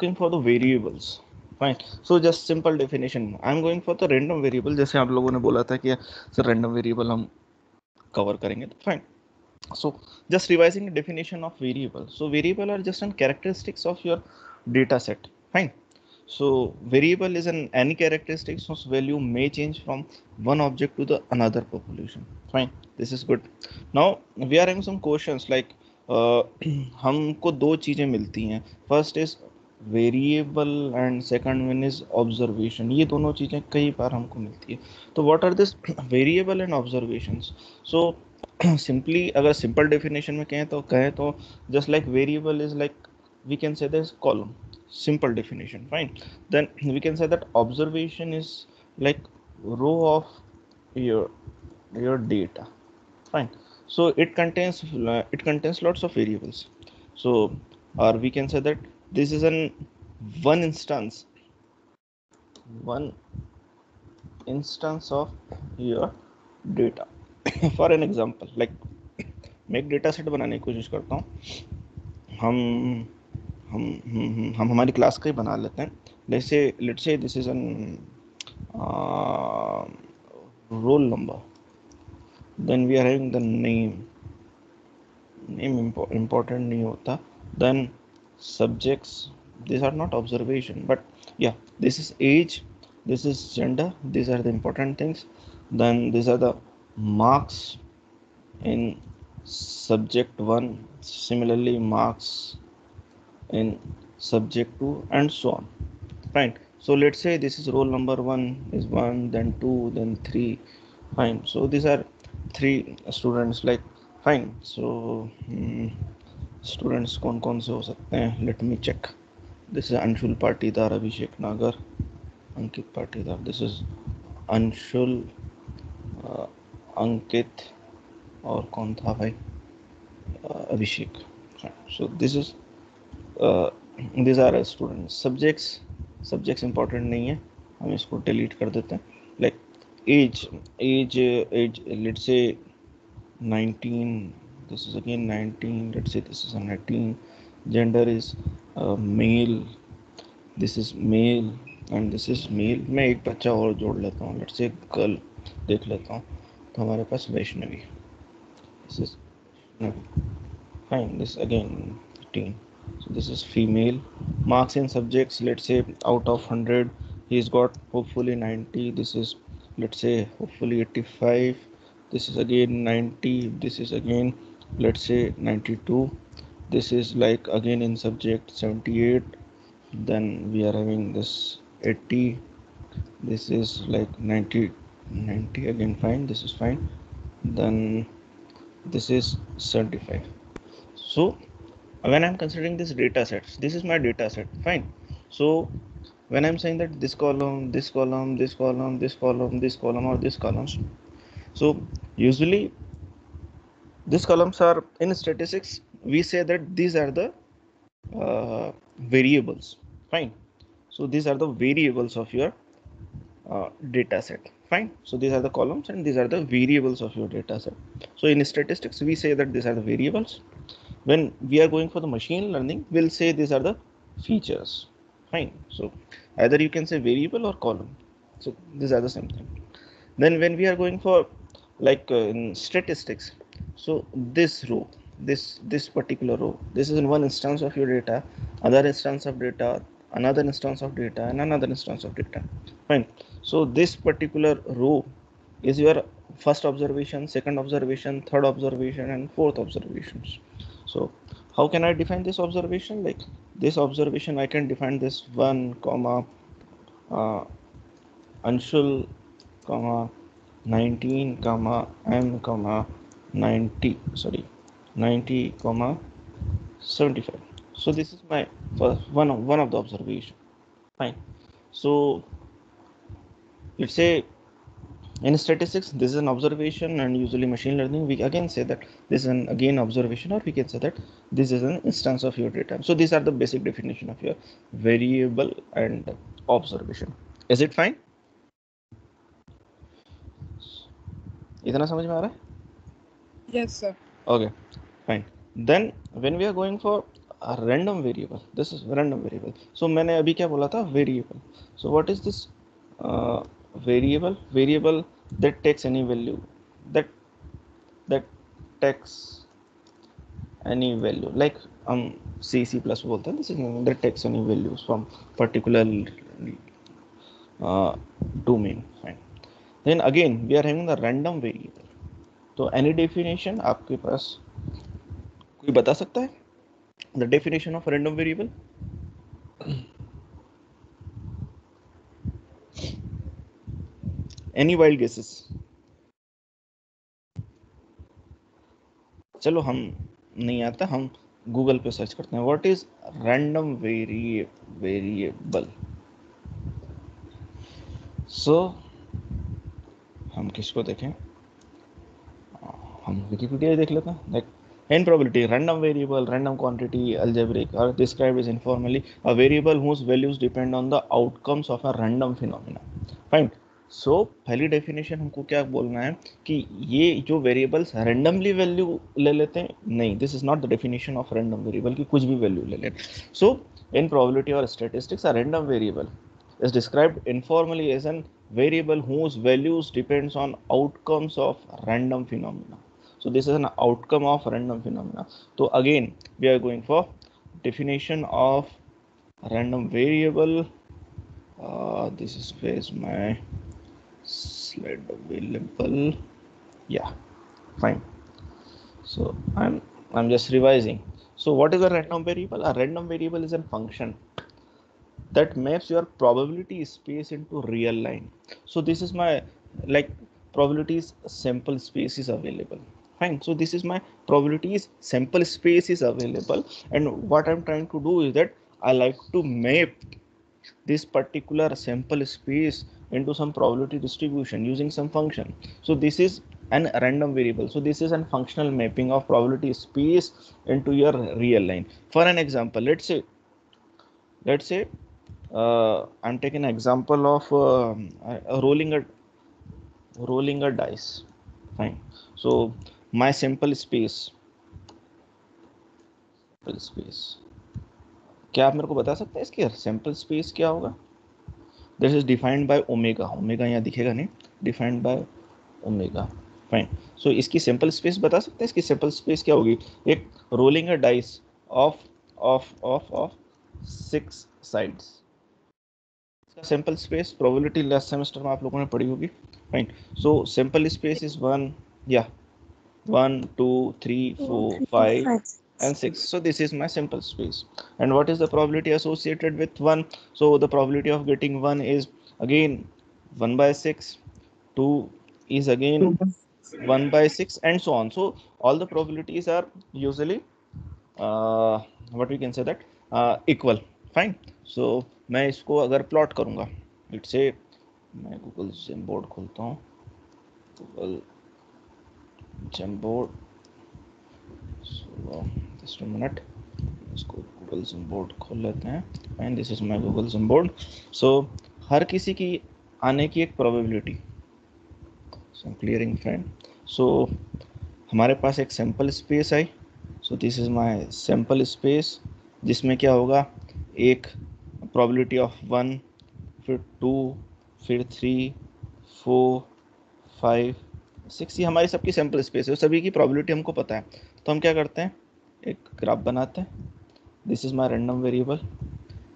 looking for the variables. Fine. So just simple definition. I'm going for the random variable. जैसे आप लोगों ने बोला था कि सर random variable हम cover करेंगे तो fine. So just revising the definition of variable. So variable are just an characteristics of your data set. Fine. So variable is an any characteristics whose value may change from one object to the another population. Fine. This is good. Now we are having some questions like हमको दो चीजें मिलती हैं. First is variable and second one is observation. ये दोनों चीजें कई बार हमको मिलती है. तो what are this variable and observations? So simply अगर simple definition में कहें तो just like variable is like we can say this column. Simple definition. Fine. Then we can say that observation is like row of your data. Fine. So it contains lots of variables. So or we can say that this is an one instance of your data. For an example, like मैं एक data set बनाने की कोशिश करता हूँ. हम हमारी class का ही बना लेते हैं. Let's say this is an roll number. Then we are having the name important नहीं होता. Then subjects, these are not observation, but yeah, this is age, this is gender, these are the important things. Then these are the marks in subject 1, similarly marks in subject 2, and so on. Fine. So let's say this is roll number 1 is 1, then 2, then 3. Fine. So these are 3 students. Like fine. So students कौन से हो सकते हैं? Let me check. This is Anshul Patidar, Abhishek Nagar, Ankit Patidar. This is Anshul, Ankit, और कौन था भाई? Abhishek. So this is these are students. Subjects important नहीं है, हम इसको delete कर देते हैं. Like age, let's say 19. This is again 19. Let's say this is 19. Gender is male. This is male and this is male. मैं एक बच्चा और जोड़ लेता हूँ. Let's say girl देख लेता हूँ. तो हमारे पास Vaishnavi. This is fine. This again 15. So this is female. Marks in subjects, let's say out of 100 he's got hopefully 90. This is let's say hopefully 85. This is again 90. This is again let's say 92. This is like again in subject 78. Then we are having this 80. This is like 90 again. Fine. This is fine. Then this is 75. So when I'm considering this data sets, this is my data set. Fine. So when I'm saying that this column, this column, this column, this column, this column, or this columns, so usually these columns are in statistics, we say that these are the variables. Fine. So these are the variables of your data set. Fine. So these are the columns and these are the variables of your data set. So in statistics, we say that these are the variables. When we are going for the machine learning, we'll say these are the features. Fine. So either you can say variable or column. So these are the same thing. Then when we are going for like in statistics, so this row, this particular row, this is in one instance of your data, other instance of data, another instance of data, and another instance of data. Fine. So this particular row is your first observation, second observation, third observation, and fourth observations. So how can I define this observation? Like this observation, I can define this 1 comma Anshul comma 19 comma m comma 90 comma 75. So this is my first one of the observation. Fine. So let's say in statistics this is an observation, and usually machine learning we again say that this is an again observation, or we can say that this is an instance of your data. So these are the basic definition of your variable and observation. Is it fine? इतना समझ में आ रहा है? Yes, sir. Okay, fine. Then when we are going for random variable, this is random variable. So मैंने अभी क्या बोला था, variable. So what is this variable? Variable that takes any value, that takes any value, like हम C plus बोलते हैं, this is that takes any values from particular domain. Fine. Then again we are having the random variable. तो any definition आपके पास कोई बता सकता है the definition of random variable? Any wild guesses? चलो हम नहीं आता, हम गूगल पे सर्च करते हैं व्हाट इज रैंडम वेरिएबल. सो हम किसको देखें, हम विकिपीडिया देख लेते हैं. Like in probability, random variable, random quantity, algebraic are described as informally a variable whose values depend on the outcomes of a random phenomena. Fine. So पहली definition हमको क्या बोलना है कि ये जो वेरिएबल्स रैंडमली वैल्यू ले लेते हैं, नहीं, this is not the definition of random variable कि कुछ भी वैल्यू ले लें. सो इन प्रोबेबिलिटी और statistics a random variable is described informally as an variable whose values depends on outcomes of random phenomena. So this is an outcome of random phenomena. So again we are going for definition of random variable. This is where is my slide available. Yeah, fine. So I'm just revising. So what is a random variable? A random variable is a function that maps your probability space into real line. So this is my, like, probabilities sample space is available. Fine. So this is my probabilities sample space is available, and what I'm trying to do is that I like to map this particular sample space into some probability distribution using some function. So this is an random variable. So this is a functional mapping of probability space into your real line. For an example, let's say I'm taking an example of rolling a dice. Fine. So my sample space, क्या आप मेरे को बता सकते हैं इसके sample space क्या होगा? This is defined by omega. Omega यहाँ दिखेगा नहीं, डिफाइंड बाय ओमेगा. फाइन. सो इसकी सैंपल स्पेस बता सकते हैं, इसकी सैंपल स्पेस क्या होगी? एक rolling a dice of of of of 6 sides. इसका sample space probability last semester में आप लोगों ने पढ़ी होगी. Fine. So sample space is 1, या 1 2 3 4 5 and 6. So this is my sample space. And what is the probability associated with 1? So the probability of getting 1 is again 1 by 6, 2 is again 1 by 6, and so on. So all the probabilities are usually what we can say that equal. Fine. So मैं इसको अगर plot करूँगा, let's say मैं Google Jamboard खोलता हूँ, Google Jamboard. So just a minute, इसको Google Jamboard खोल लेते हैं. And this is my Google Jamboard. So हर किसी की आने की एक probability. So clearing friend. So हमारे पास एक सैंपल स्पेस है. So this is my sample space, जिसमें क्या होगा, एक प्रोबेबिलिटी ऑफ 1, फिर 2, फिर 3, 4, 5, 6. ये हमारी सबकी सैंपल स्पेस है, सभी की प्रोबेबिलिटी हमको पता है. तो हम क्या करते हैं, एक ग्राफ बनाते हैं. This is my random variable.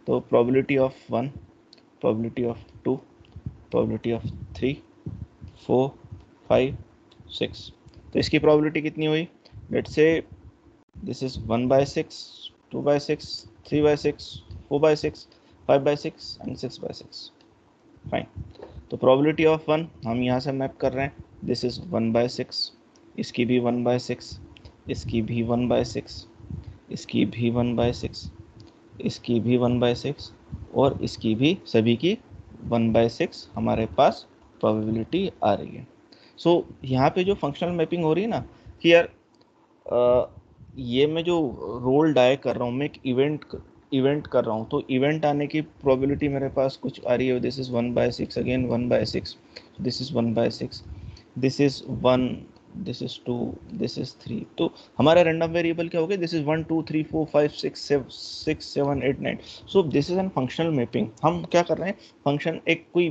तो probability of 1, probability of 2, probability of 3, 4, 5, 6. तो इसकी प्रोबेबिलिटी कितनी हुई? Let's say this is 1 by 6, 2 by 6, 3 by 6, 4 by 6, 5 by 6 and 6 by 6. Fine. तो प्रोबेबिलिटी ऑफ 1 हम यहाँ से मैप कर रहे हैं. दिस इज 1 by 6, इसकी भी 1 by 6, इसकी भी 1 by 6, इसकी भी 1 by 6, इसकी भी 1 by 6, और इसकी भी, सभी की 1 by 6 हमारे पास प्रोबेबिलिटी आ रही है. सो यहाँ पे जो फंक्शनल मैपिंग हो रही है ना, कि यार ये मैं जो रोल डाई कर रहा हूँ, मैं एक इवेंट कर रहा हूँ, तो इवेंट आने की प्रोबेबिलिटी मेरे पास कुछ आ रही है. This is 1 by 6, again 1 by 6, this is 1 by 6, this is 1 this is 2, this is 3। तो हमारा रैंडम वेरिएबल क्या हो गया, this is 1 2 3 4 5 6 7 8 9। So this is N functional mapping. हम क्या कर रहे हैं, फंक्शन, एक कोई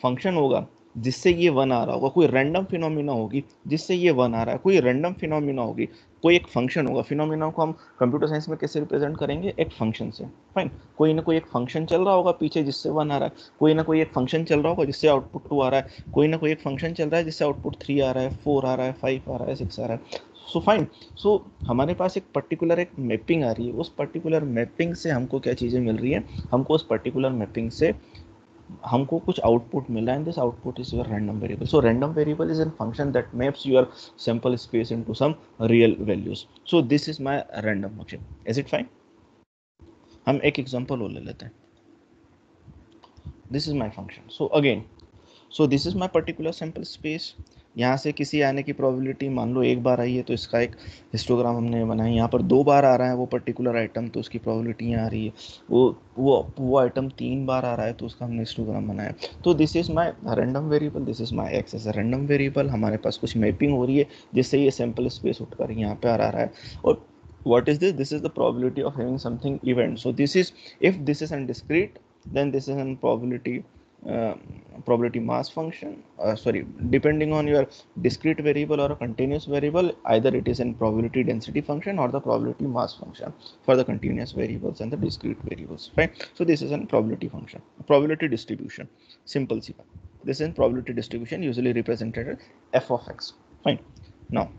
फंक्शन होगा जिससे ये वन आ रहा होगा, कोई रैंडम फिनोमिना होगी जिससे ये वन आ रहा है, कोई रैंडम फिनोमिना होगी, कोई एक फंक्शन होगा। फिनोमिना को हम कंप्यूटर साइंस में कैसे रिप्रेजेंट करेंगे, एक फंक्शन से। फाइन, कोई ना कोई एक फंक्शन चल रहा होगा पीछे जिससे वन आ रहा है, कोई ना कोई एक फंक्शन चल रहा होगा जिससे आउटपुट 2 आ रहा है, कोई ना कोई एक फंक्शन चल रहा है जिससे आउटपुट 3 आ रहा है, 4 आ रहा है, 5 आ रहा है, 6 आ रहा है। सो फाइन, सो हमारे पास एक पर्टिकुलर एक मैपिंग आ रही है, उस पर्टिकुलर मैपिंग से हमको क्या चीज़ें मिल रही है, हमको उस पर्टिकुलर मैपिंग से हमको कुछ आउटपुट मिला है, and this output is your random variable. So random variable is an function that maps your sample space into some real values. So this is my random function. Is it fine? हम एक example और ले लेते हैं। This is my function. So again, so this is my particular sample space. यहाँ से किसी आने की प्रोबेबिलिटी मान लो एक बार आई है, तो इसका एक हिस्टोग्राम हमने बनाया। यहाँ पर 2 बार आ रहा है वो पर्टिकुलर आइटम, तो उसकी प्रोबेबिलिटी यहाँ आ रही है। वो आइटम 3 बार आ रहा है, तो उसका हमने हिस्टोग्राम बनाया। तो this is my random variable, this is my X as a random variable. हमारे पास कुछ मैपिंग हो रही है जिससे ये सैंपल स्पेस उठकर यहाँ पे आ रहा है। और what is this? This is the probability of having something event. So this is, if this is undiscrete, then this is an uh, probability mass function. Sorry, depending on your discrete variable or a continuous variable, either it is in probability density function or the probability mass function for the continuous variables and the discrete variables. Right? So this is a probability function, probability distribution. Simple C. This is probability distribution, usually represented as f of x. Fine. Now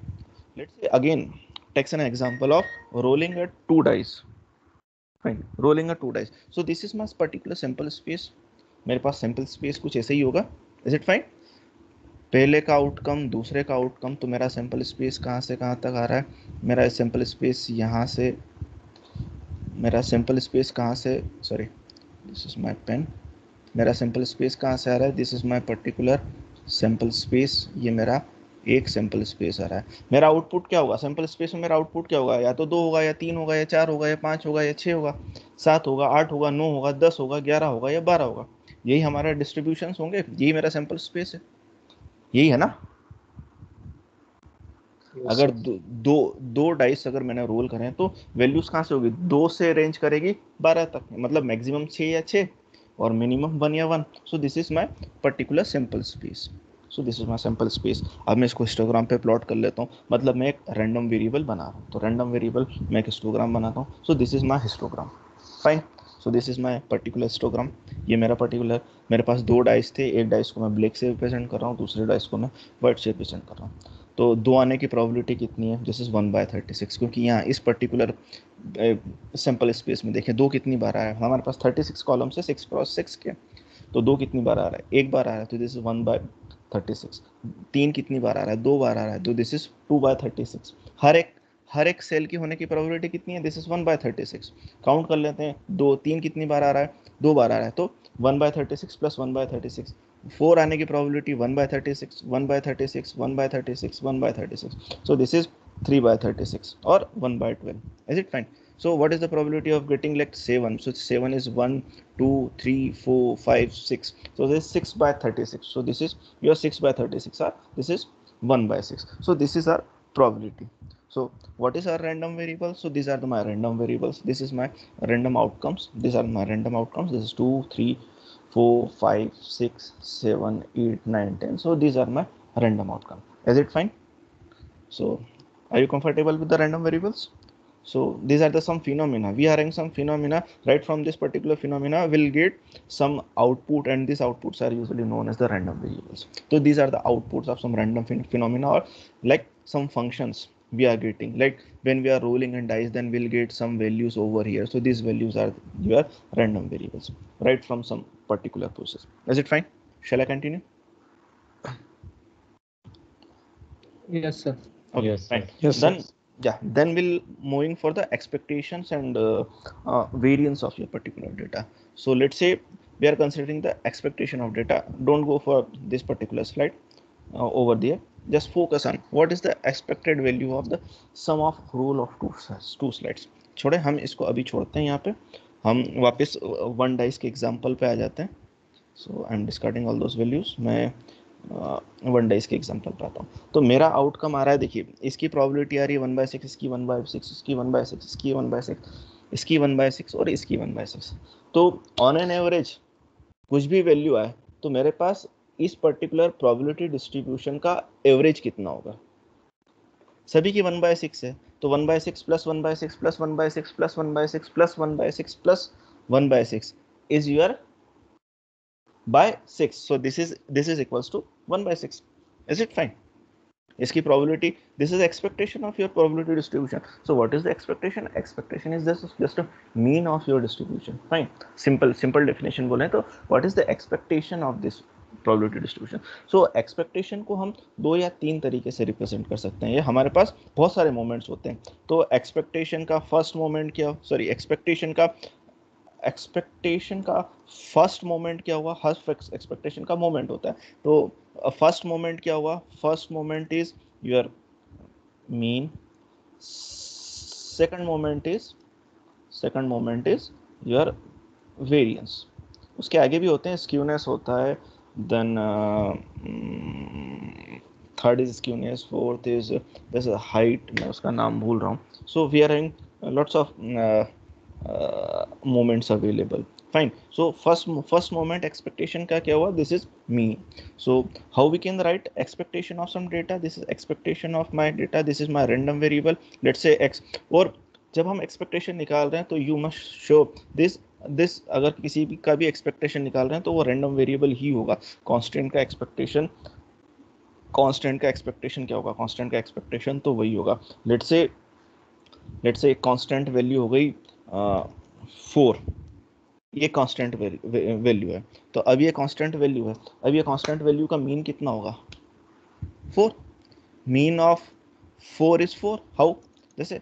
let's say again, takes an example of rolling a 2 dice. Fine, rolling a 2 dice. So this is my particular sample space. मेरे पास sample space कुछ ऐसे ही होगा। Is it fine? पहले का outcome, दूसरे का outcome, तो मेरा सैंपल स्पेस कहाँ से कहाँ तक आ रहा है, मेरा सैंपल स्पेस यहाँ से, मेरा सैंपल स्पेस कहाँ से, sorry this is my pen, मेरा सैंपल स्पेस कहाँ से आ रहा है, this is my particular sample space. ये मेरा एक सैंपल स्पेस आ रहा है। मेरा आउटपुट क्या होगा, सैंपल स्पेस में मेरा आउटपुट क्या होगा, या तो 2 होगा, या 3 होगा, या 4 होगा, या 5 होगा, या 6 होगा, 7 होगा, 8 होगा, 9 होगा, 10 होगा, 11 होगा, या 12 होगा। यही हमारा डिस्ट्रीब्यूशन होंगे, यही मेरा सैंपल स्पेस है, यही है ना। अगर दो डाइस अगर मैंने रोल करें तो वैल्यूज कहाँ से होगी, 2 से रेंज करेगी 12 तक, मतलब मैक्सिमम 6 या 6 और मिनिमम 1 या 1। So this is my particular sample space. So this is my sample space. अब मैं इसको हिस्टोग्राम पे प्लॉट कर लेता हूँ, मतलब मैं एक रैंडम वेरिएबल बना रहा हूँ, तो रैंडम वेरिएबल मैं एक हिस्टोग्राम बनाता हूँ। सो this is my histogram. Fine, so this is my particular histogram. ये मेरा पर्टिकुलर, मेरे पास 2 डाइस थे, एक डाइस को मैं ब्लैक से रिप्रेजेंट कर रहा हूँ, दूसरे डाइस को मैं व्हाइट से रिप्रेजेंट कर रहा हूँ। तो 2 आने की प्रोबेबिलिटी कितनी है, दिस इज 1/36, क्योंकि यहाँ इस पर्टिकुलर सैंपल स्पेस में देखें 2 कितनी बार आया है, हमारे पास 36 कॉलम्स है 6 क्रॉस 6 के, तो 2 कितनी बार आ रहा है, 1 बार आ रहा है, तो दिस इज 1/36। 3 कितनी बार आ रहा है, 2 बार आ रहा है, तो दिस इज 2/36। हर एक सेल की होने की प्रोबेबिलिटी कितनी है, दिस इज 1/36। काउंट कर लेते हैं, 3 कितनी बार आ रहा है, 2 बार आ रहा है, तो 1/36 प्लस 1/36, 4 आने की probability 1/36, 1/36, 1/36, 1/36, so this is 3/36 or 1/12. Is it fine? So what is the probability of getting like 7? So 7 is 1 2 3 4 5 6, so this is 6/36. So this is your 6/36, or this is 1/6. So this is our probability. So what is our random variable? So these are my random variables, this is my random outcomes, these are my random outcomes, this is 2 3 4 5 6 7 8 9 10. So these are my random outcome. Is it fine? So are you comfortable with the random variables? So these are the some phenomena, we are having some phenomena, right? From this particular phenomena we'll get some output, and these outputs are usually known as the random variables. So these are the outputs of some random phenomena, or like some functions we are getting, like when we are rolling and dice, then we'll get some values over here. So these values are your random variables, right, from some particular process. Is it fine? Shall I continue? Yes, sir. Okay, Yes, fine. Yes, Then sir. yeah, then we'll moving for the expectations and variance of your particular data. So let's say we are considering the expectation of data. Don't go for this particular slide over there. Just focus on what is the expected value of the sum of rule of two slides. छोड़े, हम इसको अभी छोड़ते हैं यहाँ पे, हम वापस वन डाइस के एग्जाम्पल पे आ जाते हैं. So I'm discarding all those values. मैं वन डाइस के एग्जांपल पाता हूँ। तो मेरा आउटकम आ रहा है, देखिए इसकी प्रोबेबिलिटी आ रही है 1/6, इसकी 1/6, इसकी 1/6, इसकी 1/6, इसकी 1/6 और इसकी 1/6। तो ऑन एन एवरेज कुछ भी वैल्यू आए तो मेरे पास इस पर्टिकुलर प्रोबेबिलिटी डिस्ट्रीब्यूशन का एवरेज कितना होगा। सभी की 1/6 है तो 1/6 plus 1/6 plus 1/6 plus 1/6 plus 1/6 plus 1/6 is your by 6. So this is equals to 1/6. Is it fine? इसकी probability, this is expectation of your probability distribution. So what is the expectation? Expectation is just a mean of your distribution. Fine. Simple definition बोलें तो what is the expectation of this probability distribution? So expectation को हम 2 या 3 तरीके से represent कर सकते हैं। ये हमारे पास बहुत सारे moments होते हैं। तो expectation का first moment क्या, sorry, एक्सपेक्टेशन का फर्स्ट मोमेंट क्या हुआ, हर एक्सपेक्टेशन का मोमेंट होता है। तो फर्स्ट मोमेंट क्या हुआ, first moment is your mean, second moment is your variance. उसके आगे भी होते हैं, स्क्यूनेस होता है, then third is skewness, fourth is जैसे हाइट, मैं उसका नाम भूल रहा हूँ। So we are having lots of moments available. Fine. So first moment expectation का क्या हुआ, this is mean. So how we can write expectation of some data, this is expectation of my data, this is my random variable, let's say x। और जब हम expectation निकाल रहे हैं तो you must show this अगर किसी भी का भी expectation निकाल रहे हैं तो वो random variable ही होगा। constant का expectation क्या होगा, constant का expectation तो वही होगा। let's say constant value हो गई 4, ये कांस्टेंट वैल्यू है। तो अब ये कांस्टेंट वैल्यू है, अब ये कांस्टेंट वैल्यू का मीन कितना होगा, 4। Mean of 4 is 4। हाउ, जैसे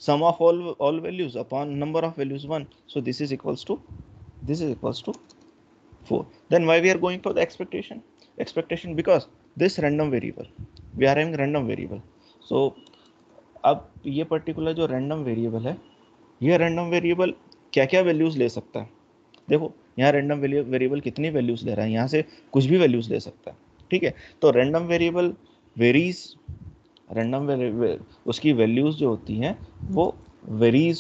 sum of all values upon number of values 1। So this is equals to 4। Then why we are going for the expectation because this random variable, we are having random variable. So अब ये particular जो random variable है, ये random variable क्या क्या values ले सकता है। देखो यहाँ रैंडम वेरिएबल कितनी वैल्यूज ले रहा है, यहाँ से कुछ भी वैल्यूज ले सकता है, ठीक है। तो रैंडम वेरिएबल वेरीज, उसकी वैल्यूज जो होती हैं वो वेरी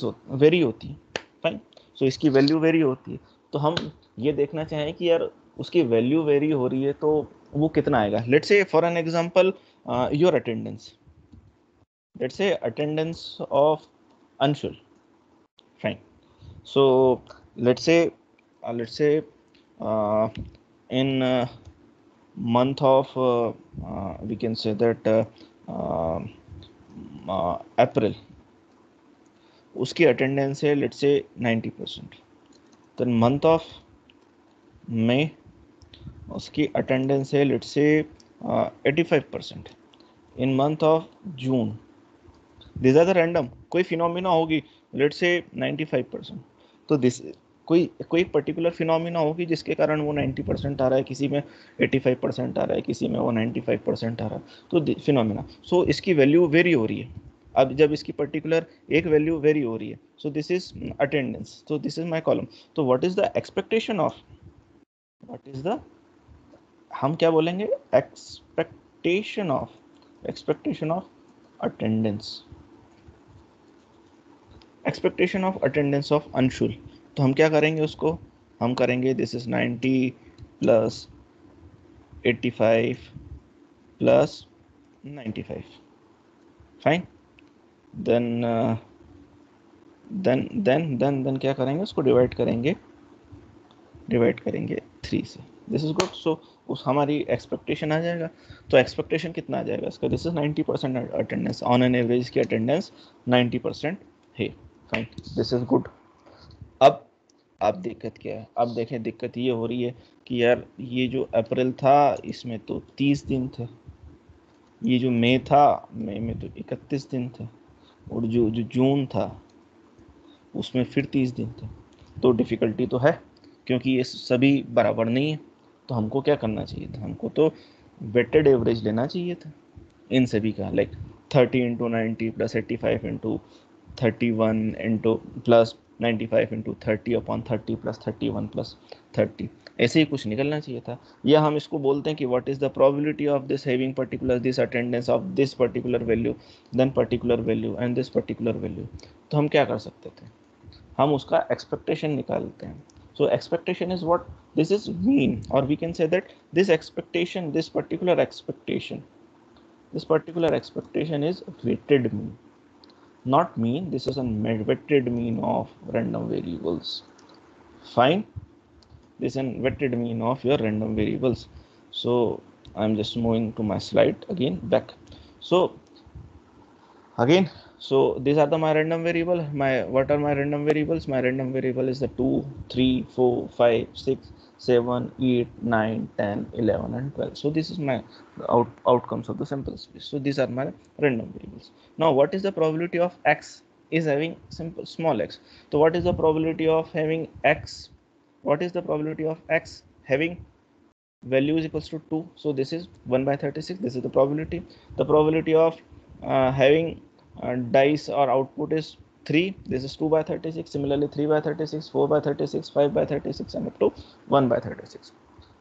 होती है। फाइन। सो इसकी वैल्यू वेरी होती है, तो हम ये देखना चाहें कि यार उसकी वैल्यू वेरी हो रही है तो वो कितना आएगा। Let's say for an example your attendance, let's say attendance of Anshul. Fine. so let's say in month of we can say that April, उसकी अटेंडेंस है लेट्स से 90%। देन मंथ ऑफ मई, उसकी अटेंडेंस है let's say 85%। In month of June, this are the random, कोई phenomena होगी let's say 95%। तो this कोई particular phenomena होगी जिसके कारण वो 90% आ रहा है, किसी में 85% आ रहा है, किसी में वो 95% आ रहा है, तो फिनोमिना। सो इसकी वैल्यू वेरी हो रही है। अब जब इसकी पर्टिकुलर एक वैल्यू वेरी हो रही है, so this is attendance, so this is my column. तो what is the expectation of, हम क्या बोलेंगे, expectation of attendance, expectation of attendance of Anshul. तो हम क्या करेंगे उसको, हम करेंगे this is 90 plus 85 plus 95। Fine. Then क्या करेंगे, उसको डिवाइड करेंगे 3 से। This is good. सो उस हमारी एक्सपेक्टेशन आ जाएगा। तो एक्सपेक्टेशन कितना आ जाएगा इसका, this is 90% attendance, on an average की अटेंडेंस 90% है। Fine, this is good. अब दिक्कत क्या है, अब देखें दिक्कत ये हो रही है कि यार ये जो अप्रैल था इसमें तो 30 दिन थे, ये जो मई था, मई में तो 31 दिन थे, और जो जून था उसमें फिर 30 दिन थे। तो डिफ़िकल्टी तो है क्योंकि ये सभी बराबर नहीं है। तो हमको क्या करना चाहिए था, हमको तो वेटेड एवरेज लेना चाहिए था इन सभी का, like 30 × 90 plus 85 × 31 + 95 into 30 upon 30 plus 31 plus 30, ऐसे ही कुछ निकलना चाहिए था। या हम इसको बोलते हैं कि what is the probability of this having particular this attendance of this particular value then particular value and this particular value. तो हम क्या कर सकते थे, हम उसका एक्सपेक्टेशन निकालते हैं। So expectation is what, this is mean, or we can say that this expectation, this particular expectation is weighted mean, not mean, this is a weighted mean of random variables. Fine, this is a weighted mean of your random variables. So I'm just moving to my slide again back. So again, so these are my random variable. What are my random variables? My random variable is the 2, 3, 4, 5, 6, 7, 8, 9, 10, 11 and 12. So this is my outcomes of the sample space. So these are my random variables. Now what is the probability of x is having simple small x? So what is the probability of having x? What is the probability of x having value is equals to 2? So this is 1 by 36. This is the probability. The probability of having dice or output is 3. This is 2 by 36. Similarly 3 by 36, 4 by 36, 5 by 36 and up to 1 by 36.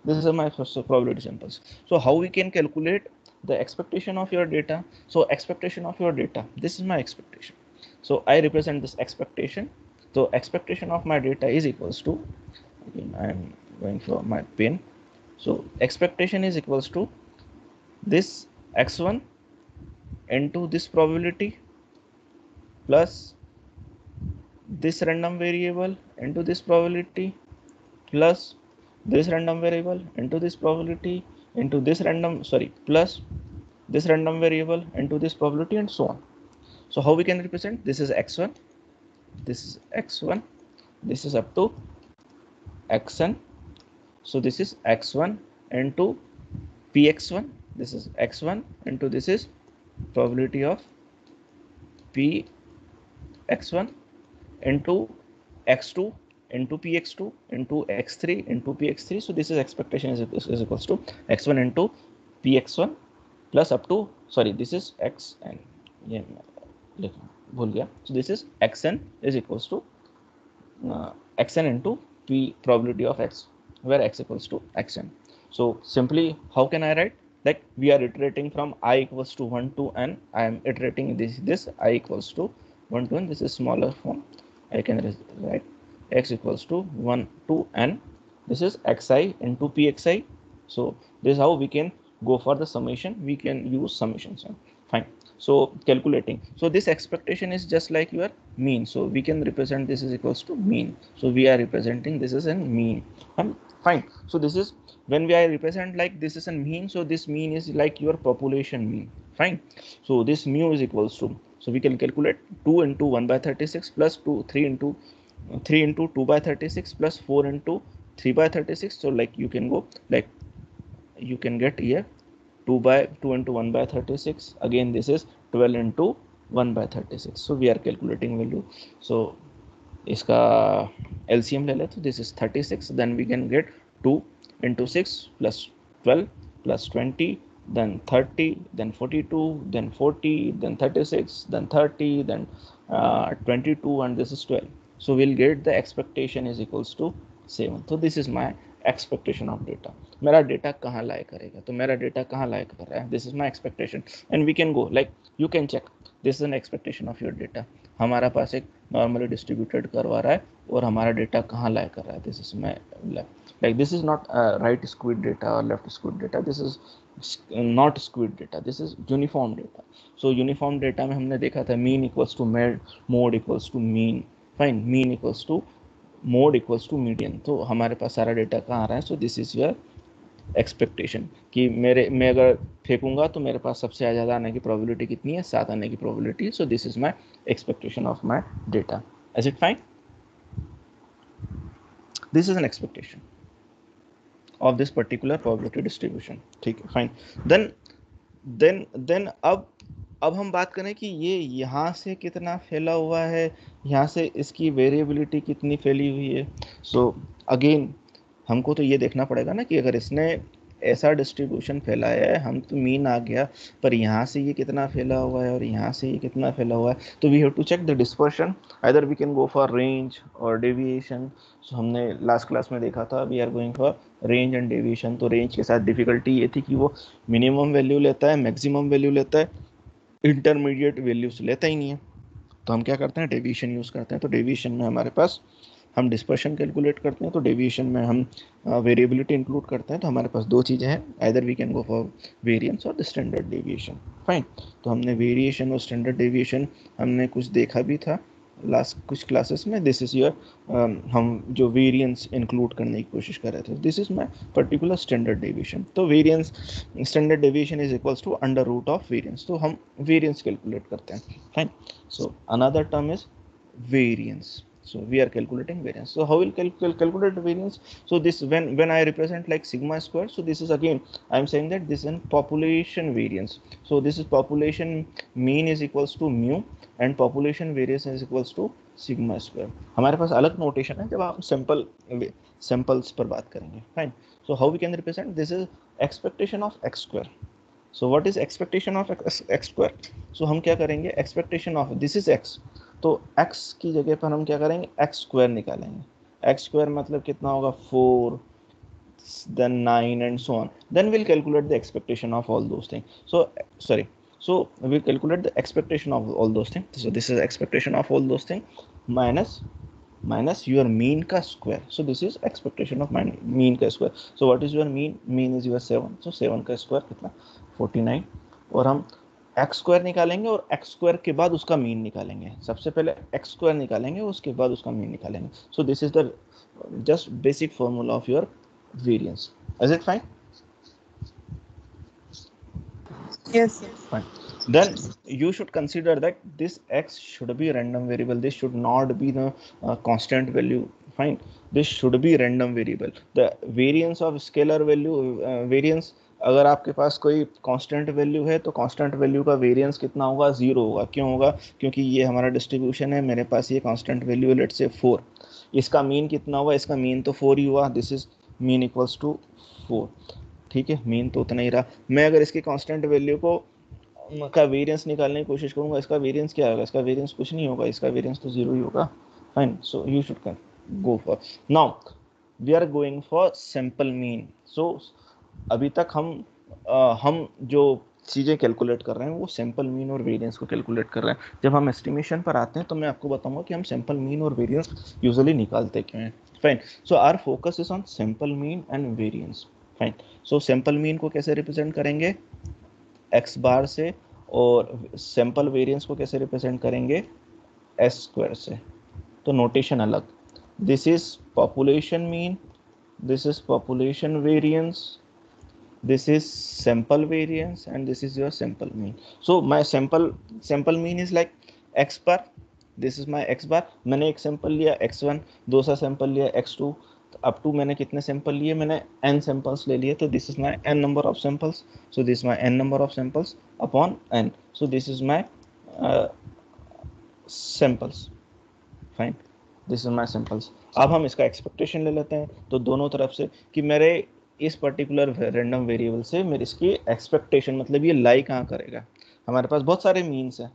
This is my first probability samples. So how we can calculate the expectation of your data? So expectation of your data, this is my expectation. So I represent this expectation. So expectation of my data is equals to, again I am going for my pen. So expectation is equals to this x1 into this probability plus this random variable into this probability plus this random variable into this probability into this random, plus this random variable into this probability and so on. So how we can represent? This is x1, this is x1, this is up to xn. So this is x1 into px1, this is x1 into this is probability of px1 into x2 into px2 into x3 into px3. So this is expectation is equals to x1 into px1 plus up to, this is xn, भूल गया. So this is xn is equals to xn into p probability of x, where x equals to xn. So simply how can I write? Like we are iterating from I equals to 1 to n. I am iterating this I equals to 1 to n. This is smaller form. I can write x equals to 1 to n. This is xi into pxi. So this is how we can go for the summation. We can use summations. Fine. So calculating. So this expectation is just like your mean. So we can represent this is equals to mean. So we are representing this is a mean. Fine. So this is when we are represent like this is a mean. So this mean is like your population mean. Fine. So this mu is equals to. So we can calculate 2 into 1 by 36 plus 3 into 2 by 36 plus 4 into 3 by 36. So like you can go like you can get here 2 into 1 by 36. Again this is 12 into 1 by 36. So we are calculating value. So इसका LCM ले ले तो this is 36. Then we can get 2 into 6 plus 12 plus 20 then 30 then 42 then 40 then 36 then 30 then 22 and this is 12. So we'll get the expectation is equals to 7. So this is my expectation of data. मेरा data कहाँ लाई करेगा, तो मेरा data कहाँ लाई कर रहा है, this is my expectation. And we can go like you can check this is an expectation of your data. हमारा पास एक नॉर्मली डिस्ट्रीब्यूटेड करवा रहा है और हमारा डेटा कहाँ लाई कर रहा है, this is my like this is not right skewed data और left skewed data, this is not skewed data, this is uniform data. So uniform data में हमने देखा था mean equals to mode equals to mean. Fine, mean equals to mode equals to median. तो हमारे पास सारा data कहाँ आ रहा है. So this is your expectation कि मैं अगर फेंकूंगा तो मेरे पास सबसे ज़्यादा आने की प्रोबेबिलिटी कितनी है, 7 आने की probability. So this is my expectation of my data. Is it fine? This is an expectation of this particular probability distribution. ठीक है, फाइन. देन अब हम बात करें कि ये यहाँ से कितना फैला हुआ है, यहाँ से इसकी वेरिएबिलिटी कितनी फैली हुई है. सो अगेन हमको तो ये देखना पड़ेगा ना कि अगर इसने ऐसा डिस्ट्रीब्यूशन फैलाया है, हम तो मीन आ गया, पर यहाँ से ये कितना फैला हुआ है और यहाँ से ये कितना फैला हुआ है, तो we have to check the dispersion, either we can go for range और डेविएशन। सो हमने लास्ट क्लास में देखा था, we are going for range and deviation. तो रेंज के साथ डिफिकल्टी ये थी कि वो मिनिमम वैल्यू लेता है, मैक्सिमम वैल्यू लेता है, इंटरमीडिएट वैल्यूज लेता ही नहीं है। तो हम क्या करते हैं, डेविएशन यूज़ करते हैं। तो डेविएशन में हमारे पास हम डिस्पर्शन कैलकुलेट करते हैं, तो डेविएशन में हम वेरिएबिलिटी इंक्लूड करते हैं। तो हमारे पास दो चीज़ें हैं, either we can go for variance और द स्टैंडर्ड डेविएशन। फाइन, तो हमने वेरिएशन और स्टैंडर्ड डेविएशन हमने कुछ देखा भी था लास्ट कुछ क्लासेस में। दिस इज़ योर हम जो वेरिएंस इंक्लूड करने की कोशिश कर रहे थे, this is my particular standard deviation. तो variance standard deviation is equals to under root of variance, तो हम वेरिएंस कैलकुलेट करते हैं। Fine, so another term is variance, so we are calculating variance. So how will calculate variance? So this, when I represent like sigma square, so this is again I am saying that this is population variance. So this is population mean is equals to mu and population variance is equals to sigma square. हमारे पास अलग notation है जब हम samples पर बात करेंगे। Fine, so how we can represent, this is expectation of x square. So what is expectation of x square? So हम क्या करेंगे, expectation of this is x, तो एक्स की जगह पर हम क्या करेंगे, एक्स स्क्वायर निकालेंगे। एक्स स्क्वायर मतलब कितना होगा, 4 then 9 and so on. Then we'll calculate the expectation of all those things. So we calculate the expectation of all those things. So this is expectation of all those things minus your mean का square. So this is expectation of mean का square. So what is your mean? Mean is your 7. So 7 का square कितना, 49। और हम x square निकालेंगे और x square के बाद उसका मीन निकालेंगे। सबसे पहले एक्स स्क्वायर निकालेंगे, उसके बाद उसका मीन निकालेंगे। सो this is the just basic formula of your variance. Is it fine? Yes, sir. Fine. Then you should consider that this x should be random variable. This should not be the constant value. Fine. This should be random variable. The variance of scalar value variance, अगर आपके पास कोई constant value है तो constant value का variance कितना होगा, 0 होगा। क्यों होगा, क्योंकि ये हमारा डिस्ट्रीब्यूशन है, मेरे पास ये कांस्टेंट वैल्यू है, लेट्स से 4। इसका मीन कितना हुआ, इसका मीन तो 4 ही हुआ, this is mean equals to 4। ठीक है, मीन तो उतना ही रहा। मैं अगर इसकी कांस्टेंट वैल्यू को का वेरिएंस निकालने की कोशिश करूंगा, इसका वेरिएंस क्या होगा, इसका वेरिएंस कुछ नहीं होगा, इसका वेरिएंस तो 0 ही होगा। Fine, so you should go for, now we are going for sample mean. So अभी तक हम जो चीज़ें कैलकुलेट कर रहे हैं वो सैंपल मीन और वेरिएंस को कैलकुलेट कर रहे हैं। जब हम एस्टिमेशन पर आते हैं तो मैं आपको बताऊंगा कि हम सैंपल मीन और वेरिएंस यूजुअली निकालते क्यों हैं। Fine, so our focus is on sample mean and variance. Fine, so sample mean को कैसे रिप्रेजेंट करेंगे, एक्स बार से, और सैंपल वेरिएंस को कैसे रिप्रेजेंट करेंगे, एस स्क्वायर से। तो नोटेशन अलग, this is population mean, this is population variance, this is sample variance, and this is your sample mean. So my sample mean is like x bar, this is my x bar। मैंने एक sample लिया x1, दूसरा sample लिया x2, up to मैंने कितने sample लिए, मैंने n samples ले लिए, तो this is my n number of samples. So this my n number of samples upon n, so this is my samples. Fine, this is my samples. अब हम इसका एक्सपेक्टेशन ले लेते हैं, तो दोनों तरफ से कि मेरे इस पर्टिकुलर रैंडम वेरिएबल से मेरे इसकी एक्सपेक्टेशन, मतलब ये लाई कहाँ करेगा। हमारे पास बहुत सारे मीन्स हैं,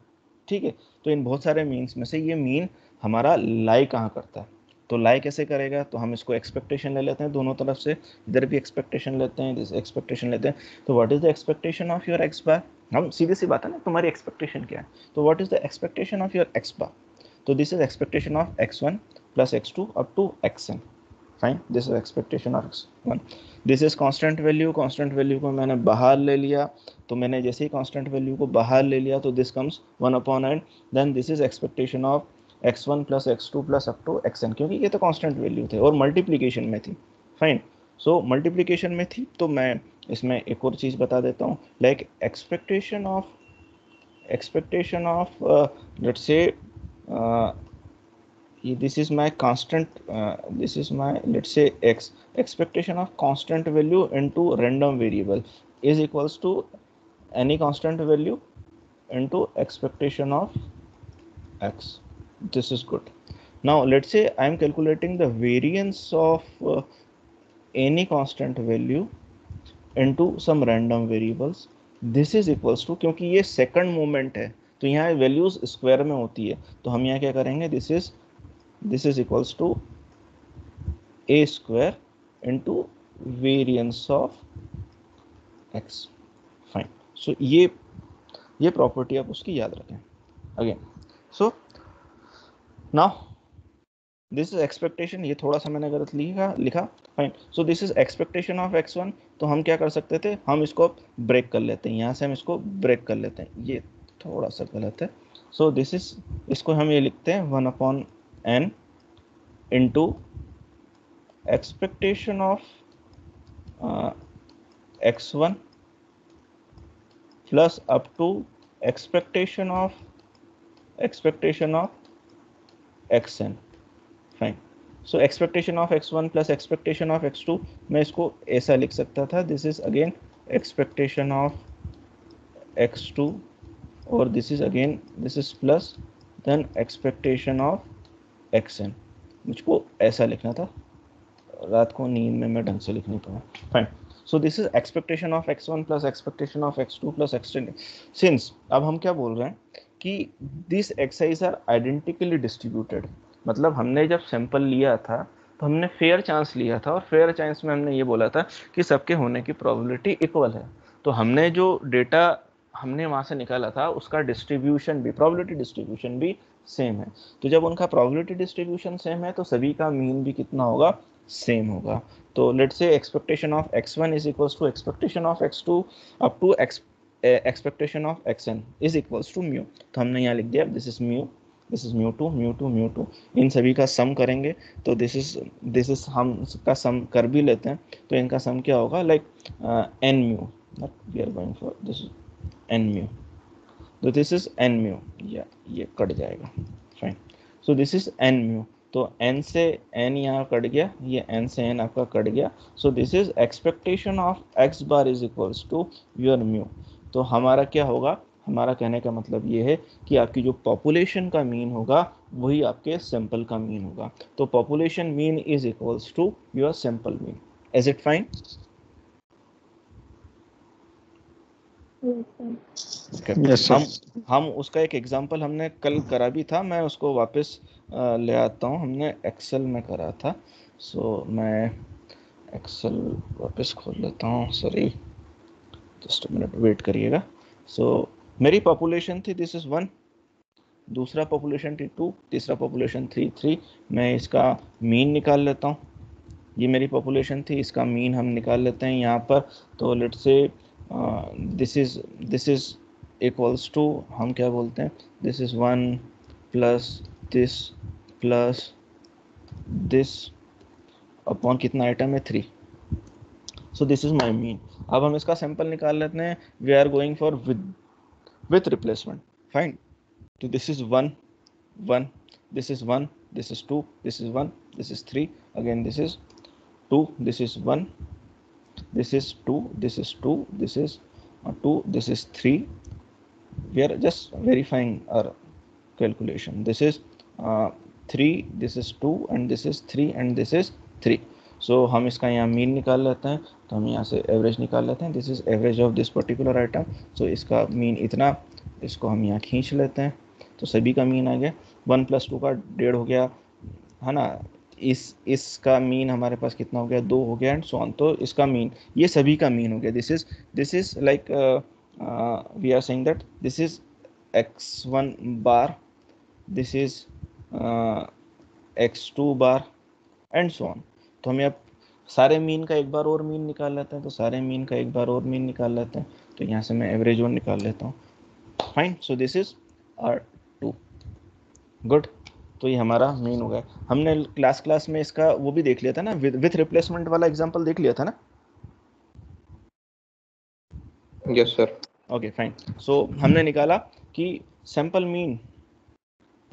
ठीक है, तो इन बहुत सारे मीन्स में से ये मीन हमारा लाई कहाँ करता है, तो लाई कैसे करेगा, तो हम इसको एक्सपेक्टेशन ले लेते हैं दोनों तरफ से, इधर भी एक्सपेक्टेशन लेते हैं, इधर एक्सपेक्टेशन लेते हैं। तो what is the expectation of your x bar, हम सीधी सी बात है ना, तुम्हारी एक्सपेक्टेशन क्या है, तो what is the expectation of your x bar, तो this is expectation of x1 plus x2 up to xn। Fine, this is expectation of x1। This is constant value, constant value को मैंने बाहर ले लिया, तो मैंने जैसे ही कांस्टेंट वैल्यू को बाहर ले लिया तो this comes 1/n। Then this is expectation of x1 plus x2 plus up to xn, क्योंकि ये तो कांस्टेंट वैल्यू थे और मल्टीप्लीकेशन में थी। फाइन, सो मल्टीप्लीकेशन में थी, तो मैं इसमें एक और चीज़ बता देता हूँ, like expectation of let's say this is my constant, this is my, let's say, x, expectation of constant value into random variable is equals to any constant value into expectation of x. This is good. Now let's say I am calculating the variance of any constant value into some random variables, this is equals to, क्योंकि ये second moment है तो यहाँ values square में होती है, तो हम यहाँ क्या करेंगे, this is equals to a square into variance of x. Fine, so ये प्रॉपर्टी आप उसकी याद रखें again. So now this is expectation, ये थोड़ा सा मैंने गलत लिखा fine. So this is expectation of x1, तो हम क्या कर सकते थे, हम इसको ब्रेक कर लेते हैं, यहाँ से हम इसको ब्रेक कर लेते हैं, ये थोड़ा सा गलत है। सो दिस इज, इसको हम ये लिखते हैं 1/n into expectation of x1 plus up to expectation of xn। Fine, so expectation of x1 plus expectation of x2, मैं इसको ऐसा लिख सकता था, this is again expectation of x2 और this is plus then expectation of xn। मुझको ऐसा लिखना था, रात को नींद में मैं ढंग से लिख नहीं पाया। Fine, so this is expectation of x1 plus expectation of x2 plus extend. Since अब हम क्या बोल रहे हैं कि this X's are identically distributed, मतलब हमने जब सैंपल लिया था तो हमने फेयर चांस लिया था, और फेयर चांस में हमने ये बोला था कि सबके होने की प्रोबेबिलिटी इक्वल है, तो हमने जो डेटा हमने वहाँ से निकाला था उसका डिस्ट्रीब्यूशन भी, प्रोबेबिलिटी डिस्ट्रीब्यूशन भी सेम है। तो जब उनका प्रोबेबिलिटी डिस्ट्रीब्यूशन सेम है तो सभी का मीन भी कितना होगा, सेम होगा। तो let's say expectation of x1 is equals to expectation of x2 up to expectation of xn is equals to mu, तो हमने यहाँ लिख दिया this is mu, this is mu two, इन सभी का सम करेंगे तो दिस इज हम इसका सम कर भी लेते हैं, तो इनका सम क्या होगा, like n mu, we are going for this n mu, तो दिस इज n म्यू, या ये कट जाएगा। Fine, so this is n mu, तो n से n यहाँ कट गया, ये n से n आपका कट गया, so this is expectation of x bar is equals to your mu. तो हमारा क्या होगा, हमारा कहने का मतलब ये है कि आपकी जो पॉपुलेशन का मीन होगा वही आपके सैंपल का मीन होगा, तो population mean is equals to your sample mean. Is it fine? Yes, sir. हम उसका एक एग्जांपल हमने कल करा भी था, मैं उसको वापस ले आता हूँ, हमने एक्सेल में करा था, सो मैं एक्सेल वापस खोल लेता हूँ, सॉरी जस्ट मिनट वेट करिएगा। सो मेरी पॉपुलेशन थी दिस इज 1, दूसरा पॉपुलेशन थी 2, तीसरा पॉपुलेशन 3, मैं इसका मीन निकाल लेता हूँ, ये मेरी पॉपुलेशन थी, इसका मीन हम निकाल लेते हैं यहाँ पर। तो लेट्स से दिस इज इक्वल्स टू, हम क्या बोलते हैं, this is 1 plus this upon कितना आइटम है 3, so this is my mean. अब हम इसका सैंपल निकाल लेते हैं, we are going for with replacement. Fine, तो this is 1, this is 1, this is 2, this is 1, this is 3, again this is 2, this is 1, this is 2, this is 2, this is 2, this is 3. We are just verifying our calculation. This is 3, this is 2, and this is 3, and this is 3. So हम इसका यहाँ mean निकाल लेते हैं, तो हम यहाँ से एवरेज निकाल लेते हैं, this is average of this particular item, सो इसका मीन इतना, इसको हम यहाँ खींच लेते हैं, तो सभी का मीन आ गया, 1 + 2 का 1.5 हो गया, है ना, इसका मीन हमारे पास कितना हो गया, 2 हो गया, एंड सो ऑन, तो इसका मीन, ये सभी का मीन हो गया, this is like we are saying that this is x1 bar, this is x2 bar and so on. तो हम अब सारे मीन का एक बार और मीन निकाल लेते हैं, तो सारे मीन का एक बार और मीन निकाल लेते हैं, तो यहाँ से मैं एवरेज और निकाल लेता हूँ। Fine, so this is R2, good, तो ये हमारा मीन हो गया। हमने क्लास में इसका वो भी देख लिया था ना, विथ रिप्लेसमेंट वाला एग्जांपल देख लिया था ना। Yes, sir. Okay fine, so हमने निकाला कि sample mean,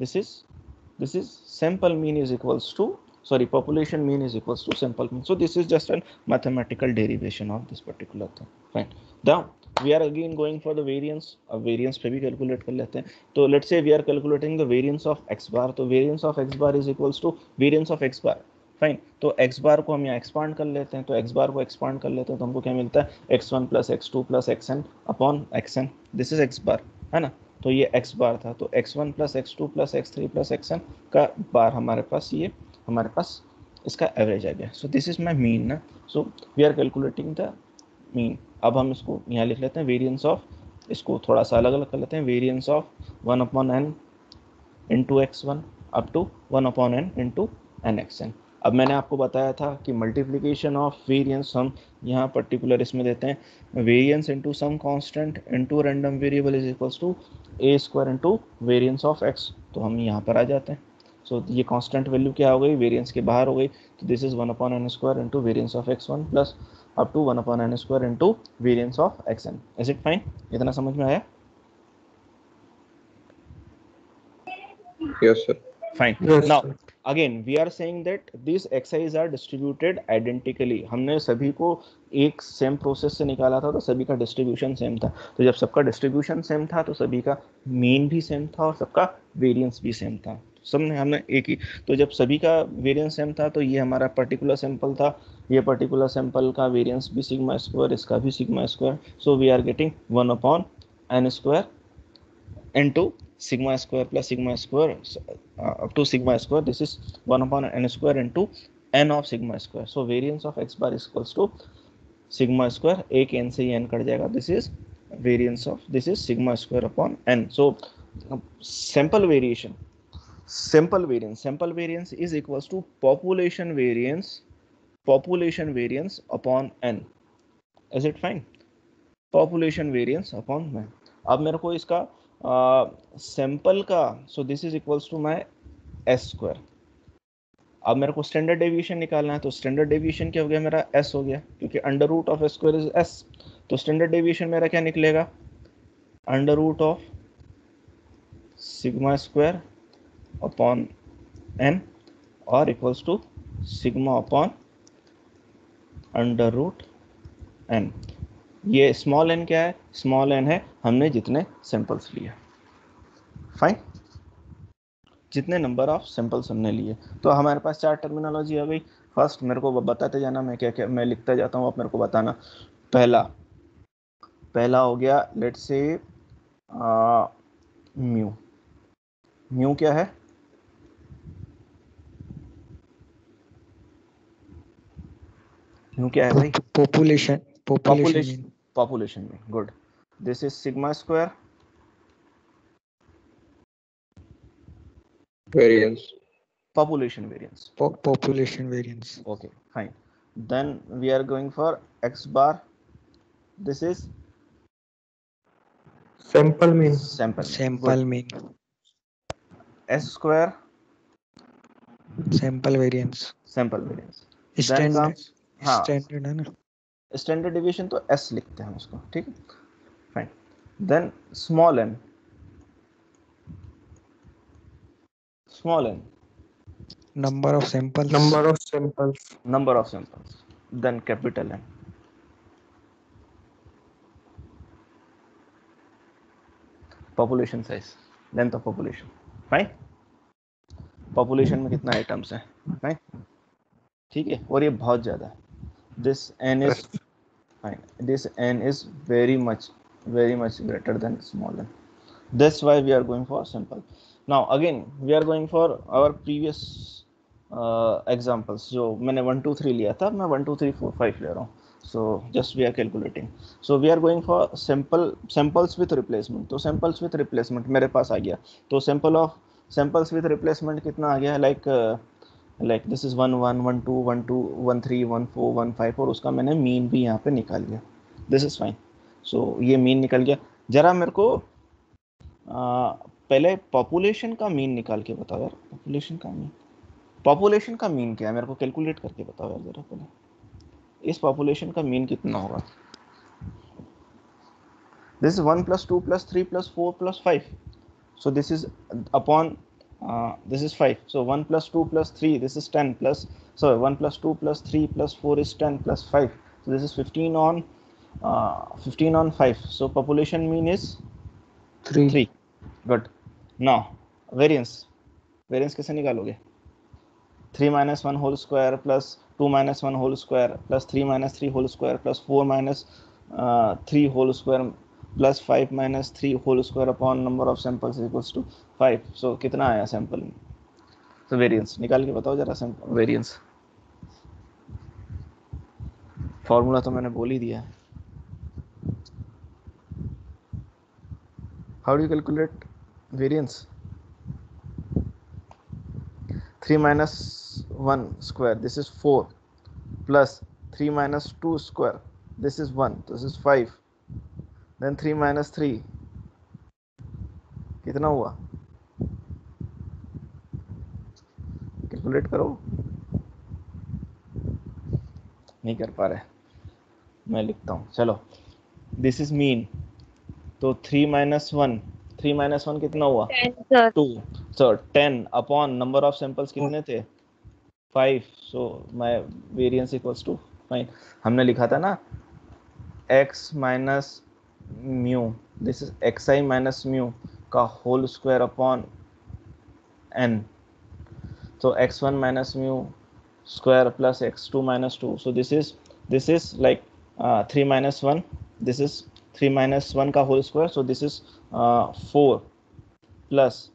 this is sample mean is equals to, sorry, population mean is equals to sample mean. So this is just a mathematical derivation of this particular thing. Fine, now we are again going for the variance, अब variance पे भी calculate कर लेते हैं, तो let's say we are calculating the variance of x bar, तो variance of x bar is equals to variance of x bar, fine. तो x बार को हम यहाँ एक्सपांड कर लेते हैं, तो x बार को एक्सपांड कर लेते हैं तो हमको क्या मिलता है, x1 plus x2 plus xn upon xn, this is x बार, है ना। तो ये x बार था, तो x1 plus x2 plus x3 plus xn का बार हमारे पास, ये हमारे पास इसका एवरेज आ गया। So this is my mean ना। So we are calculating the mean. अब हम इसको यहाँ लिख लेते हैं वेरिएंस ऑफ, इसको थोड़ा सा अलग अलग कर लेते हैं, variance of 1 upon n into x1 up to 1 upon n into nxn। अब मैंने आपको बताया था कि मल्टीप्लिकेशन ऑफ वेरिएंस हम यहाँ पर्टिकुलर इसमें देते हैं, variance into some constant into random variable is equals to a square into variance of x। तो हम यहाँ पर आ जाते हैं। सो ये कांस्टेंट वैल्यू क्या हो गई, वेरिएंस के बाहर हो गई, तो this is 1 upon n square into variance of x1 plus up to 1 upon n square into variance of xn। Is it fine? इतना समझ में आया? Yes, sir. Fine. Yes, Now sir. again we are saying that these xis are distributed identically। हमने सभी को एक same process से निकाला था, तो सभी का डिस्ट्रीब्यूशन सेम था। तो जब सबका डिस्ट्रीब्यूशन सेम था तो सभी का मीन भी सेम था और सबका वेरिएंस भी सेम था। सबने हमने एक ही, तो जब सभी का वेरिएंस सेम था तो ये हमारा पर्टिकुलर सैंपल था, ये पर्टिकुलर सैंपल का वेरिएंस भी सिग्मा स्क्वायर, इसका भी sigma square. So we are getting 1 upon n square into sigma square plus sigma square up to sigma square, this is 1 upon n square into n of sigma square। so variance of x bar is equals to sigma square, एक n से n cut जाएगा, this is variance of, this is sigma square upon n। so sample variance is equals to population variance upon n। is it fine? population variance upon n। अब मेरे को इसका sample का, so this is equals to my S square. अब मेरे को standard deviation निकालना है, तो स्टैंडर्ड डेविएशन क्या हो गया मेरा, एस हो गया, क्योंकि under root of s square is s. तो स्टैंडर्ड डेविएशन मेरा क्या निकलेगा, under root of sigma square upon n और equals to sigma upon under root n. ये स्मॉल एन क्या है, स्मॉल एन है हमने जितने सैंपल्स लिए, फाइन, जितने नंबर ऑफ सैंपल्स हमने लिए। तो हमारे पास 4 टर्मिनोलॉजी आ गई। फर्स्ट मेरे को बताते जाना, मैं क्या क्या मैं लिखता जाता हूँ, आप मेरे को बताना। पहला हो गया लेट्स से म्यू। म्यू क्या है, म्यू क्या है भाई, पॉपुलेशन में, good. This is sigma square Variance. population variance, Okay, fine। then we are going for x bar, this is sample mean. s square Sample variance. then comes, हाँ Standard है ना? Standard division तो s लिखते हैं उसको, ठीक है, fine. Then small n Number of samples. then capital N, population size, length of population, fine. Population में कितना आइटम्स है, फाइन, ठीक है, और ये बहुत ज़्यादा है, this n is fine, this n is very much greater than small n, that's why we are going for simple। now again we are going for our previous examples, जो मैंने 1 2 3 लिया था, मैं 1 2 3 4 5 ले रहा हूँ। so just we are calculating, so we are going for samples with replacement। तो samples with replacement मेरे पास आ गया, तो samples with replacement कितना आ गया, like this is 1 1 1 2 1 2 1 3 1 4 1 5, और उसका मैंने मीन भी यहाँ पे निकाल लिया, दिस इज फाइन। सो ये मीन निकल गया। जरा मेरे को पहले पॉपुलेशन का मीन निकाल के बताओ यार, पॉपुलेशन का मीन क्या है, मेरे को कैलकुलेट करके बताओ यार जरा पहले, इस पॉपुलेशन का मीन कितना होगा। This is 1 + 2 + 3 + 4 + 5, so this is upon this is 5, so 1 + 2 + 3, this is 10 plus, so 1 + 2 + 3 + 4 is 10 + 5, so this is 15 on 5, so population mean is 3। good। now variance कैसे निकालोगे, 3 minus 1 whole square plus 2 minus 1 whole square plus 3 minus 3 whole square plus 4 minus 3 whole square plus 5 minus 3 whole square upon number of samples equals to 5. So कितना आया sample में? तो variance निकाल के बताओ जरा, सैंपल वेरिएंस फॉर्मूला तो मैंने बोल ही दिया है. How do you calculate variance? 3 minus 1 square, this is 4, plus 3 minus 2 square, this is 1, this is 5, then 3 minus 3 कितना हुआ? कैलकुलेट करो. नहीं कर पा रहे, मैं लिखता हूँ. चलो, दिस इज मीन. तो 3 minus 1, 3 minus 1 कितना हुआ? 2. So 10 upon number of samples कितने थे? 5. So my variance equals to 5. हमने लिखा था ना x minus mu, this is xi minus mu का whole square upon n. So x1 minus mu square plus x2 minus 2. So this is like 3 minus 1. This is 3 minus 1 का whole square. So this is 4 plus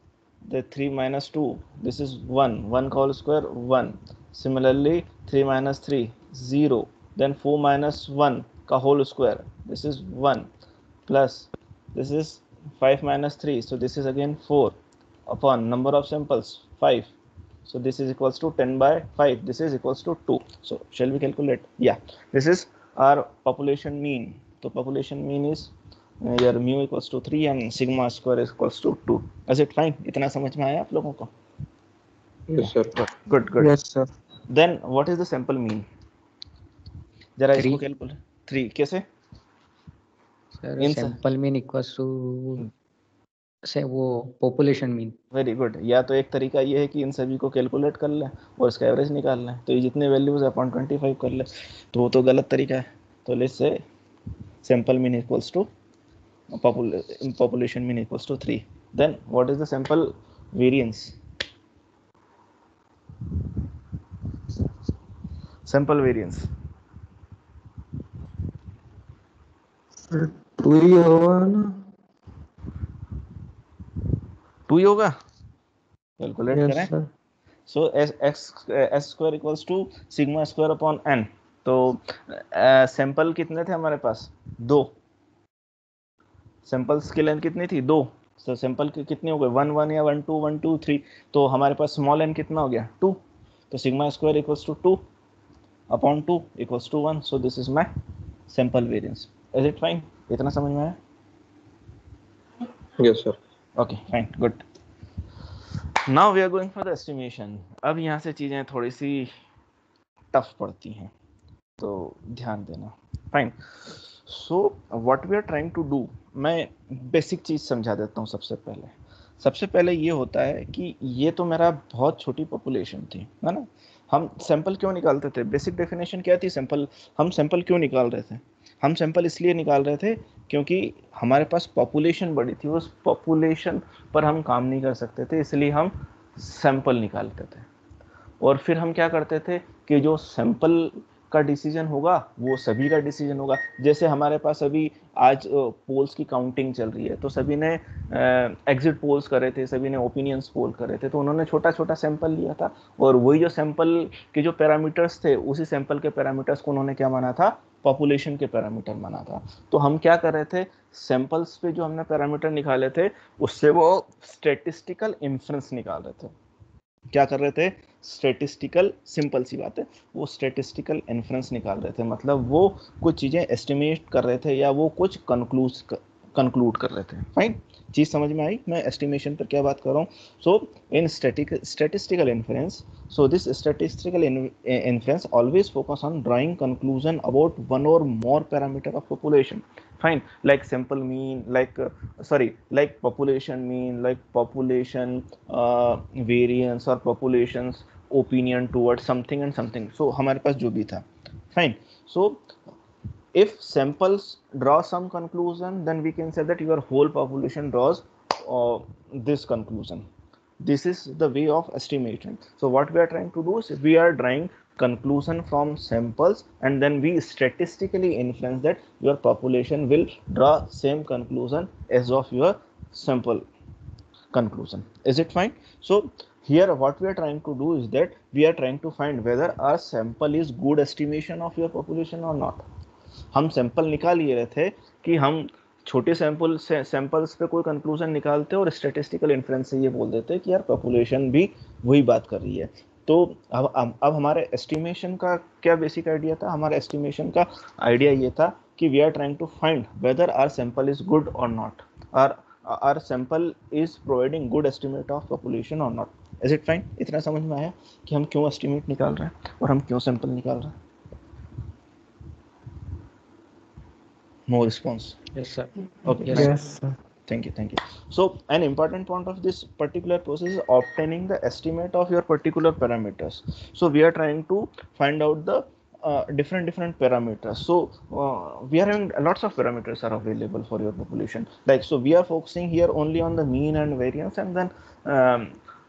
the 3 minus 2. This is 1. 1 का whole square 1. Similarly 3 minus 3 0. Then 4 minus 1 का whole square. This is 1 plus this is 5 minus 3. So this is again 4 upon number of samples 5. So this is equals to 10 by 5. This is equals to 2. So shall we calculate? Yeah. This is our population mean. So population mean is your mu equals to 3 and sigma square is equals to 2. Is it fine? इतना समझ में आया आप लोगों को? Yes, sir. Good. Yes, sir. Then what is the sample mean? जरा 3. इसको calculate. 3 कैसे? Sir, In sample mean equals to से वो पॉपुलेशन मीन. Very good. या तो एक तरीका ये है कि इन सभी को कैलकुलेट कर लें और इसका एवरेज निकाल लें. तो ये जितने वैल्यूज है 0.25 कर लें, तो वो तो गलत तरीका है. तो let's say sample mean equals to population mean equals to 3. Then what is the sample variance? Sample variance 2 ही होगा ना? 2 ही होगा. कैलकुलेट Yes, करें. sir. So s square equals to sigma square upon n. तो सैंपल कितने थे हमारे पास? 2. सैंपल्स की लेंथ कितनी थी? 2. तो सैंपल के कितने हो गए? 1 1 या 1 2 1 2 3. तो हमारे पास स्मॉल n कितना हो गया? 2. तो sigma square equals to 2 upon 2 equals to 1. So this is my sample variance. Is it fine? इतना समझ में आया? Yes, sir. Okay fine, good. Now we are going for the estimation. अब यहाँ से चीज़ें थोड़ी सी टफ पड़ती हैं, तो ध्यान देना. Fine. So what we are trying to do, मैं बेसिक चीज़ समझा देता हूँ. सबसे पहले ये होता है कि ये तो मेरा बहुत छोटी पॉपुलेशन थी, है ना. हम सैंपल क्यों निकालते थे? बेसिक डेफिनेशन क्या थी? हम सैंपल क्यों निकाल रहे थे? हम सैंपल इसलिए निकाल रहे थे क्योंकि हमारे पास पॉपुलेशन बड़ी थी. उस पॉपुलेशन पर हम काम नहीं कर सकते थे, इसलिए हम सैंपल निकालते थे. और फिर हम क्या करते थे कि जो सैंपल का डिसीजन होगा वो सभी का डिसीजन होगा. जैसे हमारे पास अभी आज पोल्स की काउंटिंग चल रही है, तो सभी ने एग्जिट पोल्स करे थे, सभी ने ओपिनियंस पोल करे थे. तो उन्होंने छोटा छोटा सैंपल लिया था, और वही जो सैंपल के जो पैरामीटर्स थे, उसी सैंपल के पैरामीटर्स को उन्होंने क्या माना था? पॉपुलेशन के पैरामीटर माना था. तो हम क्या कर रहे थे? सैंपल्स पे जो हमने पैरामीटर निकाले थे, उससे वो स्टैटिस्टिकल इन्फ्रेंस निकाल रहे थे. क्या कर रहे थे? स्टैटिस्टिकल, सिंपल सी बात है, वो स्टैटिस्टिकल इन्फ्रेंस निकाल रहे थे. मतलब वो कुछ चीज़ें एस्टिमेट कर रहे थे या वो कुछ कंक्लूड कर रहे थे. फाइन, चीज़ समझ में आई मैं एस्टिमेशन पर क्या बात कर रहा हूँ. So in statistical inference, so this statistical inference always focus on drawing conclusion about one or more parameter of population. Fine, like sample mean, like population mean, like population variance or population's opinion towards something and something. So हमारे पास जो भी था. Fine. So if samples draw some conclusion, then we can say that your whole population draws this conclusion. this is the way of estimation. So what we are trying to do is we are drawing conclusion from samples, and then we statistically influence that your population will draw same conclusion as of your sample conclusion. Is it fine? So here what we are trying to do is that we are trying to find whether our sample is good estimation of your population or not. हम sample निकाल ही रहे थे कि हम छोटे samples पे कोई conclusion निकालते और स्टैटिस्टिकल इन्फ्लुएंस से ये बोल देते कि यार पॉपुलेशन भी वही बात कर रही है। तो अब हमारे एस्टिमेशन का क्या बेसिक आइडिया था? हमारा एस्टिमेशन का आइडिया ये था कि we are trying to find whether our sample is good और not, our sample is providing good estimate of population और नॉट। Is it fine? इतना समझ में आया कि हम क्यों एस्टिमेट निकाल रहे हैं और हम क्यों सैंपल निकाल रहे हैं? No response. Yes, sir. Okay. Yes, Yes, sir. Thank you. So an important point of this particular process is obtaining the estimate of your particular parameters. So we are trying to find out the different parameters. So we are having lots of parameters are available for your population. Like, so we are focusing here only on the mean and variance, and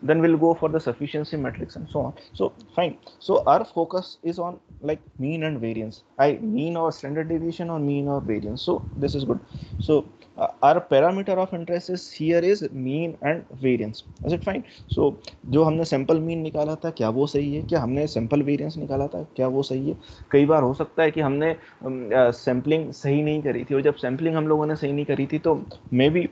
then we'll go for the sufficiency metrics and so on. So fine. So our focus is on like mean and variance. Mean or standard deviation or mean or variance. So this is good. So our parameter of interest is here is mean and variance. Is it fine? So जो हमने sample mean निकाला था क्या वो सही है? क्या हमने सैंपल वेरिएंस निकाला था क्या वो सही है? कई बार हो सकता है कि हमने सैम्पलिंग सही नहीं करी थी, और जब सैम्पलिंग हम लोगों ने सही नहीं करी थी तो मे बी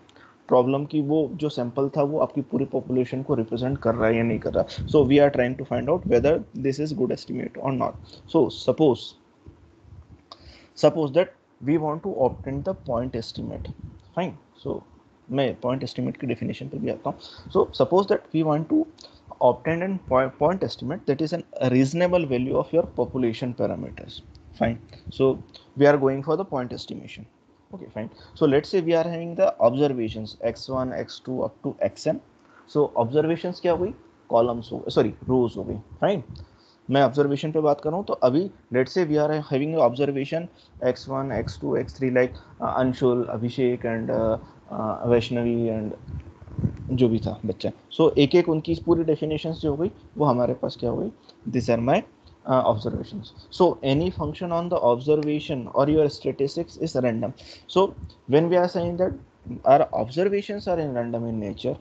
प्रॉब्लम की वो जो सैंपल था वो आपकी पूरी पॉपुलेशन को रिप्रेजेंट कर रहा है या नहीं कर रहा। So we are trying to find out whether this is good estimate और not. So suppose that we want to obtain the point estimate. Fine. So मैं पॉइंट एस्टिमेट की डेफिनेशन पर भी आता हूँ। So suppose that we want to obtain an point estimate that is a reasonable value of your population parameters. Fine. So we are going for the point estimation. Okay, fine. So let's say we are having the observations x1 x2 up to xn. So observations क्या हुई? columns हो, sorry, rows हो गई. Fine. मैं observation पे बात कर रहा हूँ, तो अभी let's say we are having observation x1 x2 x3 like Anshul, Abhishek and Vaishnavi and जो भी था बच्चा। सो एक एक उनकी पूरी डेफिनेशंस जो हो गई वो हमारे पास क्या हो गई? This are my observations. So any function on the observation or your statistics is random. So when we are saying that our observations are in random in nature,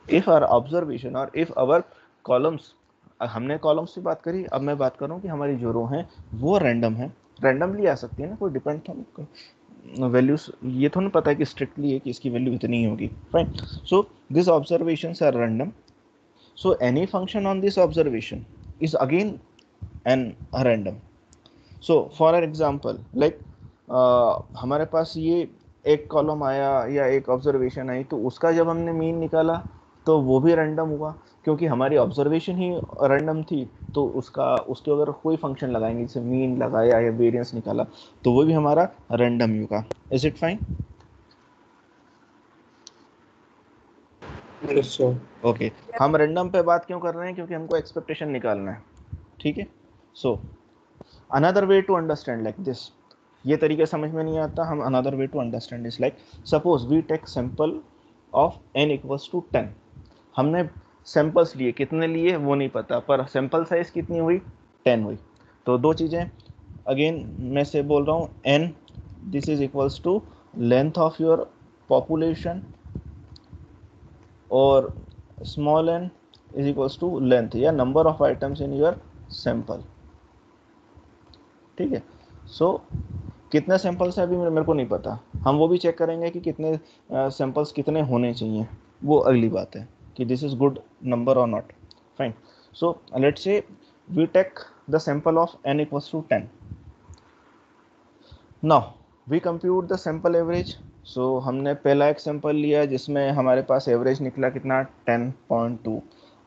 if our observation or if our columns, हमने columns की बात करी, अब मैं बात कर रहा हूँ कि हमारी जो रो हैं वो रैंडम है, रैंडमली आ सकती है ना, कोई डिपेंड था वैल्यूज ये तो नहीं पता है कि स्ट्रिक्टली है कि इसकी वैल्यू इतनी ही होगी। Fine. So this observations are random. So any function on this observation is again an random. So for example like हमारे पास ये एक कॉलम आया या एक ऑब्जर्वेशन आई, तो उसका जब हमने मीन निकाला तो वो भी रैंडम हुआ, क्योंकि हमारी ऑब्जर्वेशन ही रैंडम थी। तो उसके अगर कोई फंक्शन लगाएंगे, जैसे मीन लगाया या वेरिएंस निकाला, तो वो भी हमारा रैंडम ही होगा। Is it fine? Yes, sir. Okay. हम रैंडम पे बात क्यों कर रहे हैं? क्योंकि हमको एक्सपेक्टेशन निकालना है। ठीक है। So another way to understand like this, ये तरीका समझ में नहीं आता, हम another way to understand is like suppose we take sample of n equals to 10। हमने सैंपल्स लिए, कितने लिए वो नहीं पता, पर सैंपल साइज कितनी हुई? 10 हुई। तो दो चीज़ें अगेन मैं से बोल रहा हूँ, n this is equals to length of your population और small n is equals to length या number of items in your sample. ठीक है। सो कितने सैंपल्स है अभी मेरे को नहीं पता, हम वो भी चेक करेंगे कि कितने सैंपल्स कितने होने चाहिए, वो अगली बात है कि दिस इज गुड नंबर और not. Fine. So let's say we take the sample of n equals to 10। Now we compute the sample average. So हमने पहला एक सैंपल लिया जिसमें हमारे पास एवरेज निकला कितना? 10.2।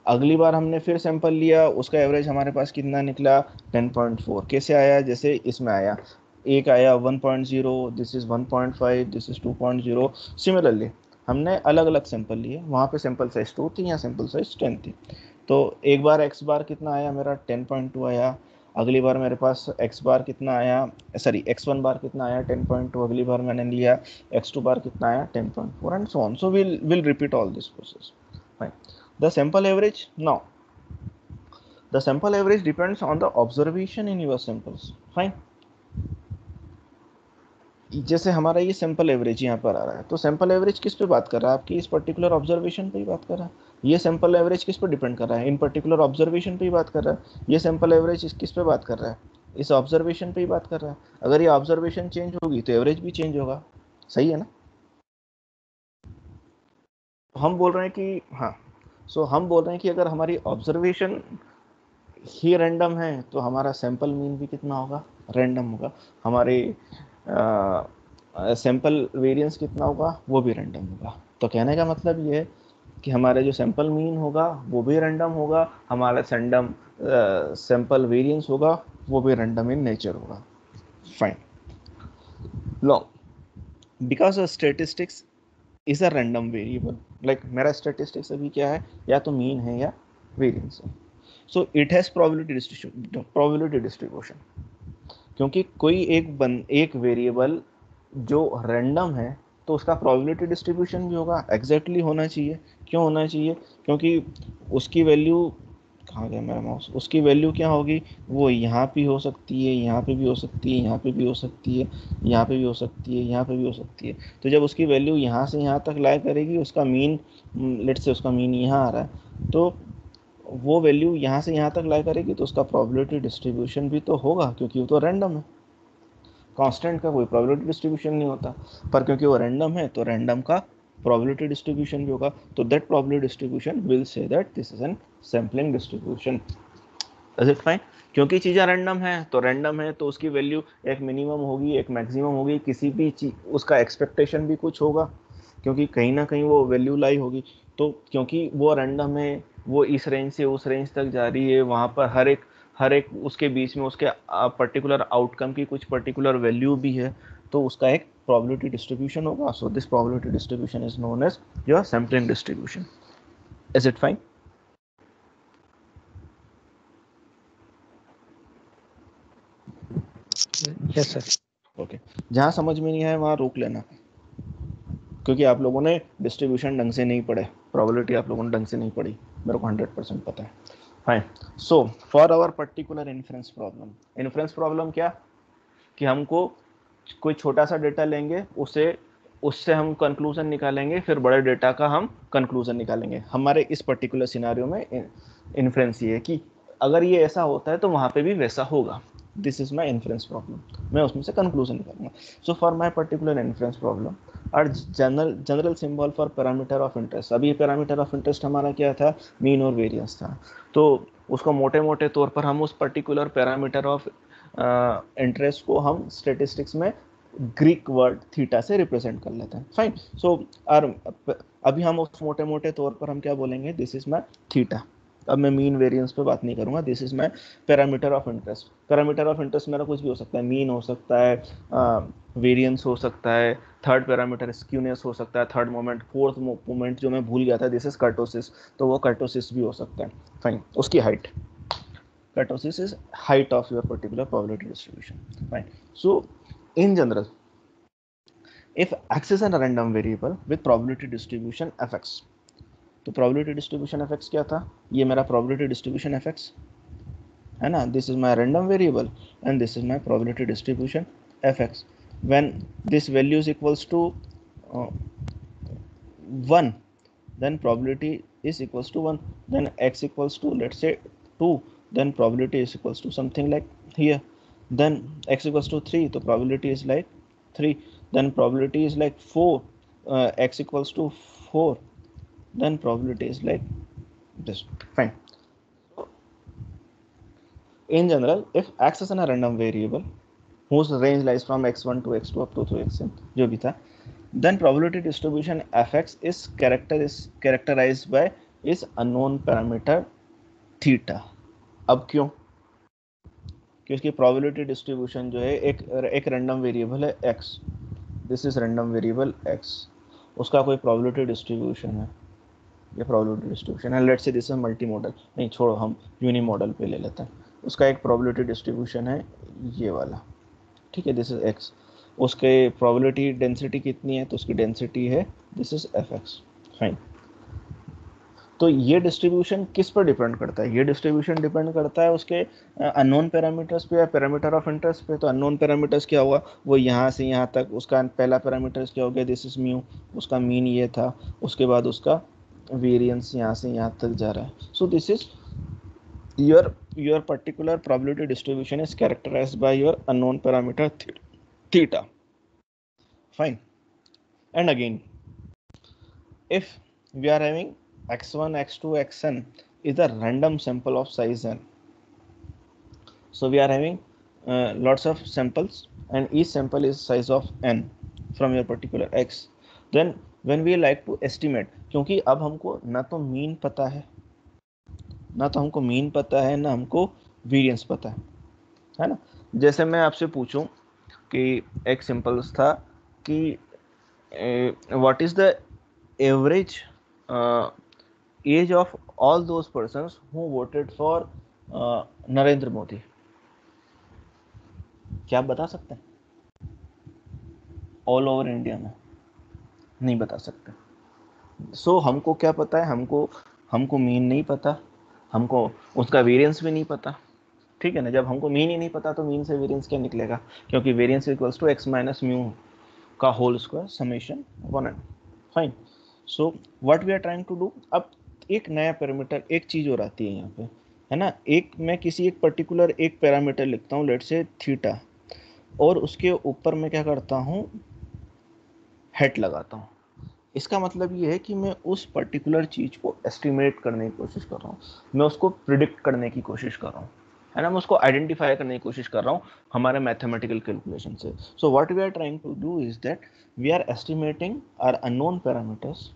अगली बार हमने फिर सैंपल लिया, उसका एवरेज हमारे पास कितना निकला? 10.4। कैसे आया? जैसे इसमें आया, एक आया 1.0, this is 1.5, this is 2.0। Similarly हमने अलग अलग सैंपल लिए, वहाँ पे सैंपल साइज 2 थी, यहाँ सैंपल साइज 10 थी। तो एक बार एक्स बार कितना आया मेरा? 10.2 आया। अगली बार मेरे पास एक्स बार कितना आया, सॉरी x1 बार कितना आया? 10.2। अगली बार मैंने लिया x2 बार कितना आया? 10.4 and so on. So will repeat all this process. Fine. The sample average, no, the sample average depends on the observation in your samples. Fine. जैसे हमारा ये सैंपल एवरेज यहाँ पर आ रहा है, तो सैंपल एवरेज किस पे बात कर रहा है? आपकी इस पर्टिकुलर ऑब्जर्वेशन पे ही बात कर रहा है। ये सैंपल एवरेज किस पे डिपेंड कर रहा है? इन पर्टिकुलर ऑब्जर्वेशन पे ही बात कर रहा है। ये सैंपल एवरेज किस पे बात कर रहा है? इस ऑब्जर्वेशन पे ही बात कर रहा है। अगर ये ऑब्जर्वेशन चेंज होगी तो एवरेज भी चेंज होगा, सही है ना? हम बोल रहे हैं कि हाँ, सो हम बोल रहे हैं कि अगर हमारी ऑब्जर्वेशन ही रैंडम है तो हमारा सैंपल मीन भी कितना होगा? रैंडम होगा। हमारे सैंपल वेरिएंस कितना होगा? वो भी रैंडम होगा। तो कहने का मतलब ये है कि हमारा जो सैंपल मीन होगा वो भी रैंडम होगा, हमारा सैंपल वेरिएंस होगा वो भी रैंडम इन नेचर होगा। Fine. Long because statistics is a random variable. Like मेरा स्टैटिस्टिक्स अभी क्या है? या तो मीन है या वेरिएंस है। So it has probability distribution, क्योंकि कोई एक वेरिएबल जो रैंडम है तो उसका प्रोबेबिलिटी डिस्ट्रीब्यूशन भी होगा, एग्जैक्टली होना चाहिए। क्यों होना चाहिए? क्योंकि उसकी वैल्यू, कहाँ गया मेरा माउस, उसकी वैल्यू क्या होगी? वो यहाँ पे हो सकती है, यहाँ पे भी हो सकती है, यहाँ पे भी हो सकती है, यहाँ पे भी हो सकती है, यहाँ पे भी हो सकती है। तो जब उसकी वैल्यू यहाँ से यहाँ तक लाई करेगी, उसका मीन, लेट्स से उसका मीन यहाँ आ रहा है, तो वो वैल्यू यहाँ से यहाँ तक लाई करेगी तो उसका प्रोबेबिलिटी डिस्ट्रीब्यूशन भी तो होगा, क्योंकि वो तो रैंडम है। कांस्टेंट का कोई प्रोबेबिलिटी डिस्ट्रीब्यूशन नहीं होता, पर क्योंकि वो रैंडम है तो रैंडम का प्रोबेबिलिटी डिस्ट्रीब्यूशन भी होगा। तो that probability distribution will say that this is N sampling distribution. Is it fine? क्योंकि चीज़ें रैंडम है तो रैंडम है तो उसकी वैल्यू एक मिनिमम होगी, एक मैक्सिमम होगी, किसी भी चीज उसका एक्सपेक्टेशन भी कुछ होगा, क्योंकि कहीं ना कहीं वो वैल्यू लाई होगी। तो क्योंकि वो रैंडम है, वो इस रेंज से उस रेंज तक जा रही है, वहाँ पर हर एक उसके बीच में उसके पर्टिकुलर आउटकम की कुछ पर्टिकुलर वैल्यू भी है, तो उसका एक प्रोबेबिलिटी डिस्ट्रीब्यूशन होगा। So this probability distribution is known as your sampling distribution. Is it fine? Yes sir. Okay, जहाँ समझ में नहीं आए वहाँ रोक लेना, क्योंकि आप लोगों ने डिस्ट्रीब्यूशन ढंग से नहीं पढ़े, प्रोबेबिलिटी आप लोगों ने ढंग से नहीं पढ़ी, मेरे को 100% पता है। Fine. So for our particular inference problem, inference problem क्या? कि हमको कोई छोटा सा डेटा लेंगे, उससे हम कंक्लूजन निकालेंगे, फिर बड़े डेटा का हम कंक्लूजन निकालेंगे। हमारे इस पर्टिकुलर सिनारियो में इन्फ्रेंस ये है कि अगर ये ऐसा होता है तो वहाँ पे भी वैसा होगा। This is my inference problem, मैं उसमें से कंक्लूजन निकालूंगा। So for my particular inference problem और general symbol for parameter of interest. अभी पैरामीटर ऑफ इंटरेस्ट हमारा क्या था? मीन और वेरिएंस था। तो उसको मोटे मोटे तौर पर हम उस पर्टिकुलर पैरामीटर ऑफ इंटरेस्ट को हम स्टेटिस्टिक्स में ग्रीक वर्ड थीटा से रिप्रेजेंट कर लेते हैं। फाइन। सो अभी हम उस मोटे मोटे तौर पर हम क्या बोलेंगे? This is my theta. अब मैं मीन वेरिएंस पे बात नहीं करूंगा। This is my parameter of interest. Parameter of interest मेरा कुछ भी हो सकता है, मीन हो सकता है, वेरिएंस हो सकता है, थर्ड पैरामीटर स्क्यूनेस हो सकता है, थर्ड मोमेंट, फोर्थ मोमेंट जो मैं भूल गया था, दिस इज कर्टोसिस, तो वो कर्टोसिस भी हो सकता है। फाइन। उसकी height, kurtosis is height of your particular probability distribution. Fine. So in general, if x is a random variable with probability distribution fx, तो probability distribution fx क्या था? ये मेरा probability distribution fx है ना? This is my random variable and this is my probability distribution fx. When this value is equals to 1, then probability is equals to 1. Then x equals to, let's say, 2, then probability is equals to something like here. Then x equals to 3, so probability is like 3. Then probability is like 4, x equals to 4, then probability is like this. Fine. In general, if x is a random variable whose range lies from x1 to x2 up to xn, जो भी था, then probability distribution fx is characterized by is unknown parameter theta. अब क्यों? क्योंकि probability distribution जो है एक random variable है x, this is random variable x, उसका कोई probability distribution है, ये probability distribution है। लेट्स से दिस इज मल्टी मॉडल, नहीं छोड़ो, हम यूनी मॉडल पे ले लेते हैं। उसका एक probability distribution है ये वाला, ठीक है, दिस इज x। उसके प्रोबेबिलिटी डेंसिटी कितनी है? तो उसकी डेंसिटी है, दिस इज fx। फाइन। तो ये डिस्ट्रीब्यूशन किस पर डिपेंड करता है? ये डिस्ट्रीब्यूशन डिपेंड करता है उसके अननोन पैरामीटर्स पे या पैरामीटर ऑफ इंटरेस्ट पे। तो अननोन पैरामीटर्स क्या हुआ, वो यहाँ से यहाँ तक, उसका पहला पैरामीटर्स क्या हो गया, दिस इज म्यू, उसका मीन ये था, उसके बाद उसका वेरिएंस यहाँ से यहाँ तक जा रहा है। So this is your particular probability distribution is characterized by your unknown parameter theta. Fine. And again, if we are having x1, x2, xn is a random sample of size n, so we are having lots of samples and each sample is size of n from your particular x, then when we like to estimate, क्योंकि अब हमको ना तो mean पता है, ना हमको variance पता है ना। जैसे मैं आपसे पूछूं कि एक सिंपल्स था कि what is the average age of all those persons who voted for Narendra Modi, क्या आप बता सकते हैं? ऑल ओवर इंडिया में नहीं बता सकते। सो हमको क्या पता है, हमको मीन नहीं पता, हमको उसका वेरिएंस भी नहीं पता, ठीक है ना। जब हमको मीन ही नहीं पता तो मीन से वेरिएंस क्या निकलेगा, क्योंकि variance equals to x minus mu का होल स्क्वायर समेशन 1n। फाइन। So what we are trying to do, अब एक नया पैरामीटर, एक चीज और आती है यहाँ पे, है ना। मैं किसी एक पर्टिकुलर एक पैरामीटर लिखता हूँ, लेट्स से थीटा, और उसके ऊपर मैं क्या करता हूँ, हेट लगाता हूँ। इसका मतलब ये है कि मैं उस पर्टिकुलर चीज को एस्टिमेट करने की कोशिश कर रहा हूँ, मैं उसको प्रिडिक्ट करने की कोशिश कर रहा हूँ, है ना। मैं उसको आइडेंटिफाई करने की कोशिश कर रहा हूँ हमारे मैथमेटिकल कैलकुलेशन से। So what we are trying to do is that we are estimating our unknown parameters,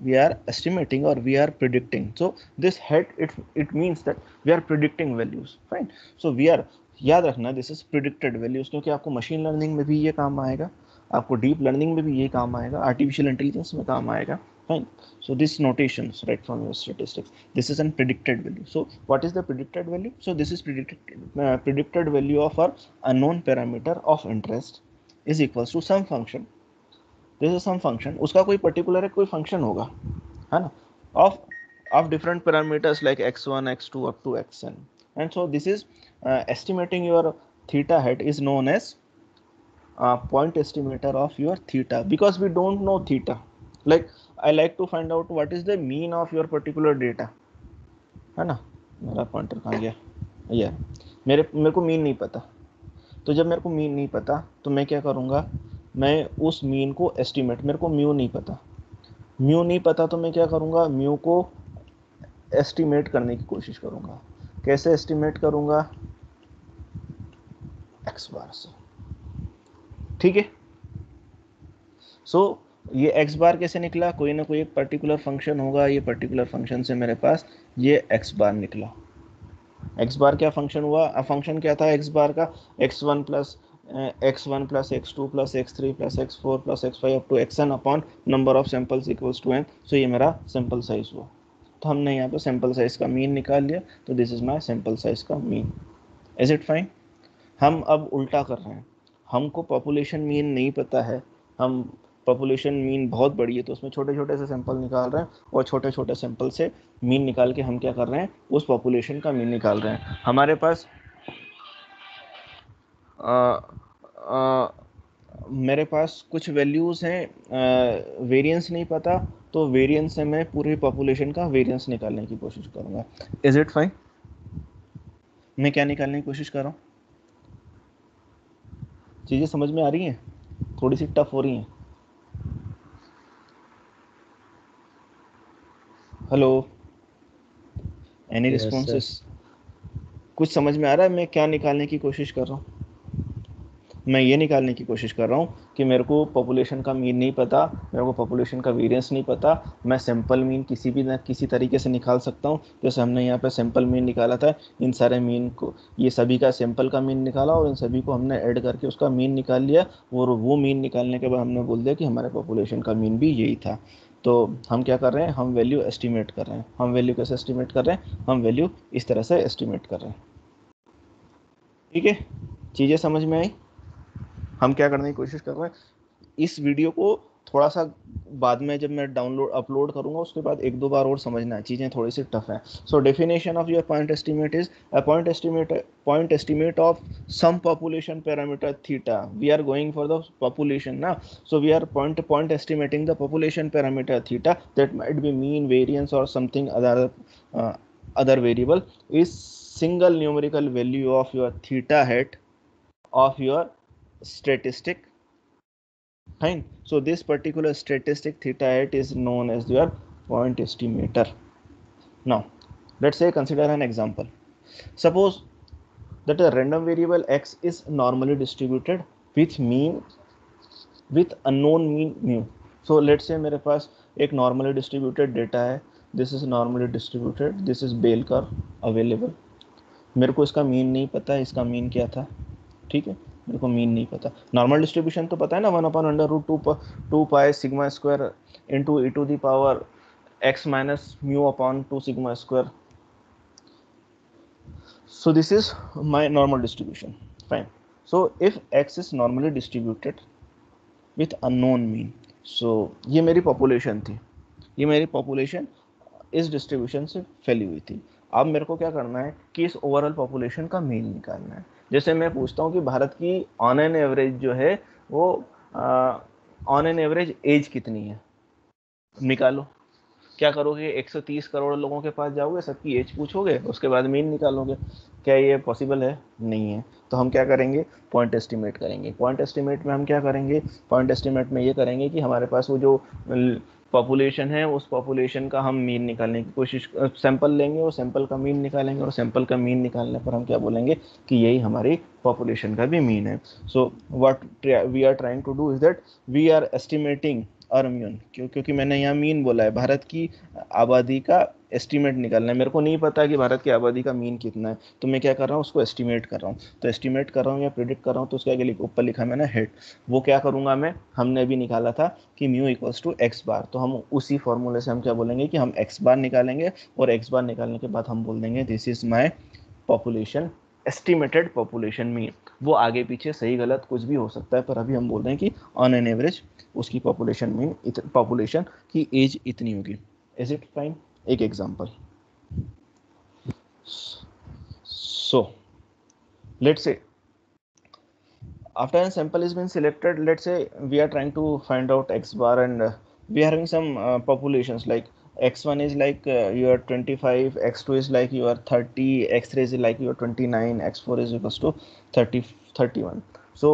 we are estimating or we are predicting. So this head, it means that we are predicting values. Fine. So we are, याद रखना, this is predicted values, क्योंकि आपको machine learning में भी ये काम आएगा, आपको डीप लर्निंग में भी ये काम आएगा, आर्टिफिशियल इंटेलिजेंस में काम आएगा। Fine. So this notations right from your statistics, this is an predicted value. So what is the predicted value? So this is predicted value of our unknown parameter of interest is equals to some function, this is some function, उसका कोई particular कोई function होगा, है ना, of different parameters like x1, x2 up to xn, and so this is estimating your theta hat is known as point estimator of your theta, because we don't know theta. Like I like to find out what is the mean of your particular data, है ना। मेरा pointer कहाँ गया, ये मेरे को mean नहीं पता। तो जब मेरे को मीन नहीं पता तो मैं क्या करूँगा, मैं उस मीन को एस्टिमेट, मेरे को म्यू नहीं पता तो मैं क्या करूँगा, म्यू को एस्टिमेट करने की कोशिश करूँगा। कैसे एस्टिमेट करूँगा, एक्स बार से, ठीक है। सो ये एक्स बार कैसे निकला, कोई ना कोई एक पर्टिकुलर फंक्शन होगा, ये पर्टिकुलर फंक्शन से मेरे पास ये एक्स बार निकला। एक्स बार क्या फंक्शन हुआ, फंक्शन क्या था एक्स बार का, x1 plus x1 plus x2 plus x3 plus x4 plus x5 up to xn upon number of samples equals to n। सो ये मेरा सैंपल साइज हुआ। तो हमने यहाँ पे सैंपल साइज का मीन निकाल लिया, तो this is my sample size का मीन। Is it fine? हम अब उल्टा कर रहे हैं, हमको पॉपुलेशन मीन नहीं पता है, हम पॉपुलेशन मीन बहुत बड़ी है तो उसमें छोटे छोटे से सैंपल निकाल रहे हैं, और छोटे छोटे सैंपल से मीन निकाल के हम क्या कर रहे हैं, उस पॉपुलेशन का मीन निकाल रहे हैं। हमारे पास मेरे पास कुछ वैल्यूज़ हैं, वेरिएंस नहीं पता, तो वेरिएंस से मैं पूरी पॉपुलेशन का वेरिएंस निकालने की कोशिश करूँगा। Is it fine? मैं क्या निकालने की कोशिश कर रहा हूँ, चीज़ें समझ में आ रही हैं, थोड़ी सी टफ हो रही हैं? Hello, any responses? कुछ समझ में आ रहा है मैं क्या निकालने की कोशिश कर रहा हूँ? मैं ये निकालने की कोशिश कर रहा हूँ कि मेरे को पॉपुलेशन का मीन नहीं पता, मेरे को पॉपुलेशन का वेरिएंस नहीं पता, मैं सैंपल मीन किसी भी ना किसी तरीके से निकाल सकता हूँ। जैसे हमने यहाँ पे सैंपल मीन निकाला था, इन सारे मीन को, ये सभी का सैंपल का मीन निकाला और इन सभी को हमने ऐड करके उसका मीन निकाल लिया, और वो मीन निकालने के बाद हमने बोल दिया कि हमारे पॉपुलेशन का मीन भी यही था। तो हम क्या कर रहे हैं, हम वैल्यू एस्टिमेट कर रहे हैं। हम वैल्यू कैसे एस्टिमेट कर रहे हैं, हम वैल्यू इस तरह से एस्टिमेट कर रहे हैं, ठीक है। चीज़ें समझ में आई? हम क्या करने की कोशिश कर रहे हैं, इस वीडियो को थोड़ा सा बाद में जब मैं डाउनलोड अपलोड करूंगा उसके बाद एक दो बार और समझना है, चीज़ें थोड़ी सी टफ है. So definition of your point estimate is a point estimate of some population parameter theta. We are going for the population now, so we are point estimating the population parameter theta, that might be mean, variance or something uh, other variable, is single numerical value of your theta hat of your statistic. Fine. So this particular statistic theta hat is known as your point estimator. Now let's say consider an example. Suppose that a random variable x is normally distributed with mean with unknown mean mu. So let's say मेरे पास एक normally distributed data है, this is normally distributed, this is Bell curve available. मेरे को इसका mean नहीं पता है, इसका मीन क्या था, ठीक है, मेरे को मीन नहीं पता. नॉर्मल डिस्ट्रीब्यूशन तो पता है ना, 1/√2 pi sigma square into e to the power x minus mu upon 2 sigma square. So this is my normal distribution. Fine. So if x is normally distributed with unknown mean, so ये मेरी population थी, ये मेरी population इस distribution से फैली हुई थी. अब मेरे को क्या करना है कि इस ओवरऑल पॉपुलेशन का मीन निकालना है. जैसे मैं पूछता हूँ कि भारत की ऑन एन एवरेज जो है वो ऑन एन एवरेज एज कितनी है, निकालो. क्या करोगे, 130 करोड़ लोगों के पास जाओगे, सबकी एज पूछोगे, उसके बाद मीन निकालोगे. क्या ये पॉसिबल है? नहीं है. तो हम क्या करेंगे, पॉइंट एस्टिमेट करेंगे. पॉइंट एस्टिमेट में हम क्या करेंगे, पॉइंट एस्टिमेट में ये करेंगे कि हमारे पास वो जो पॉपुलेशन है उस पॉपुलेशन का हम मीन निकालने की कोशिश, सैंपल लेंगे और सैंपल का मीन निकालेंगे, और सैंपल का मीन निकालने पर हम क्या बोलेंगे कि यही हमारी पॉपुलेशन का भी मीन है. So what we are trying to do is that we are estimating our mu, क्योंकि मैंने यहाँ मीन बोला है, भारत की आबादी का एस्टीमेट निकालना है. मेरे को नहीं पता कि भारत की आबादी का मीन कितना है, तो मैं क्या कर रहा हूँ, उसको एस्टीमेट कर रहा हूँ. तो एस्टीमेट कर रहा हूँ या प्रिडिक्ट कर रहा हूँ, तो उसके आगे ऊपर लिखा मैंने हेड. वो क्या करूँगा मैं, हमने अभी निकाला था कि mu equals to x bar, तो हम उसी फॉर्मूले से हम क्या बोलेंगे कि हम एक्स बार निकालेंगे, और एक्स बार निकालने के बाद हम बोल देंगे this is my population estimated population mean. वो आगे पीछे सही गलत कुछ भी हो सकता है, पर अभी हम बोल रहे हैं कि ऑन एन एवरेज उसकी पॉपुलेशन मीन पॉपुलेशन की एज इतनी होगी. Is it fine? एक example. So let's say after a sample has been selected, let's say we are trying to find out x bar, and we are having some populations like x1 is like your 25, x2 is like your 30, x3 is like your 29, x4 is equals to 30 31. सो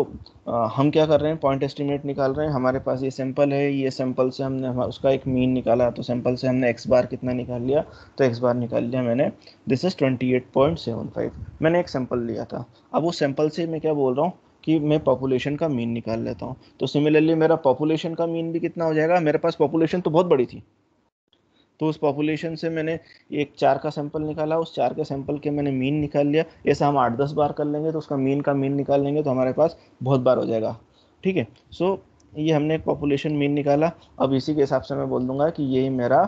हम क्या कर रहे हैं, point estimate निकाल रहे हैं. हमारे पास ये सैंपल है, ये सैंपल से हमने उसका एक मीन निकाला, तो सैंपल से हमने एक्स बार कितना निकाल लिया, तो एक्स बार निकाल लिया मैंने, दिस इज 28.75. मैंने एक सैंपल लिया था. अब उस सैंपल से मैं क्या बोल रहा हूँ कि मैं पॉपुलेशन का मीन निकाल लेता हूँ. तो सिमिलरली मेरा पॉपुलेशन का मीन भी कितना हो जाएगा, मेरे पास पॉपुलेशन तो बहुत बड़ी थी, तो उस पॉपुलेशन से मैंने एक 4 का सैंपल निकाला, उस 4 के सैंपल के मैंने मीन निकाल लिया. ऐसा हम 8-10 बार कर लेंगे तो उसका मीन का मीन निकाल लेंगे, तो हमारे पास बहुत बार हो जाएगा. ठीक है. सो ये हमने एक पॉपुलेशन मीन निकाला. अब इसी के हिसाब से मैं बोल दूंगा कि यही मेरा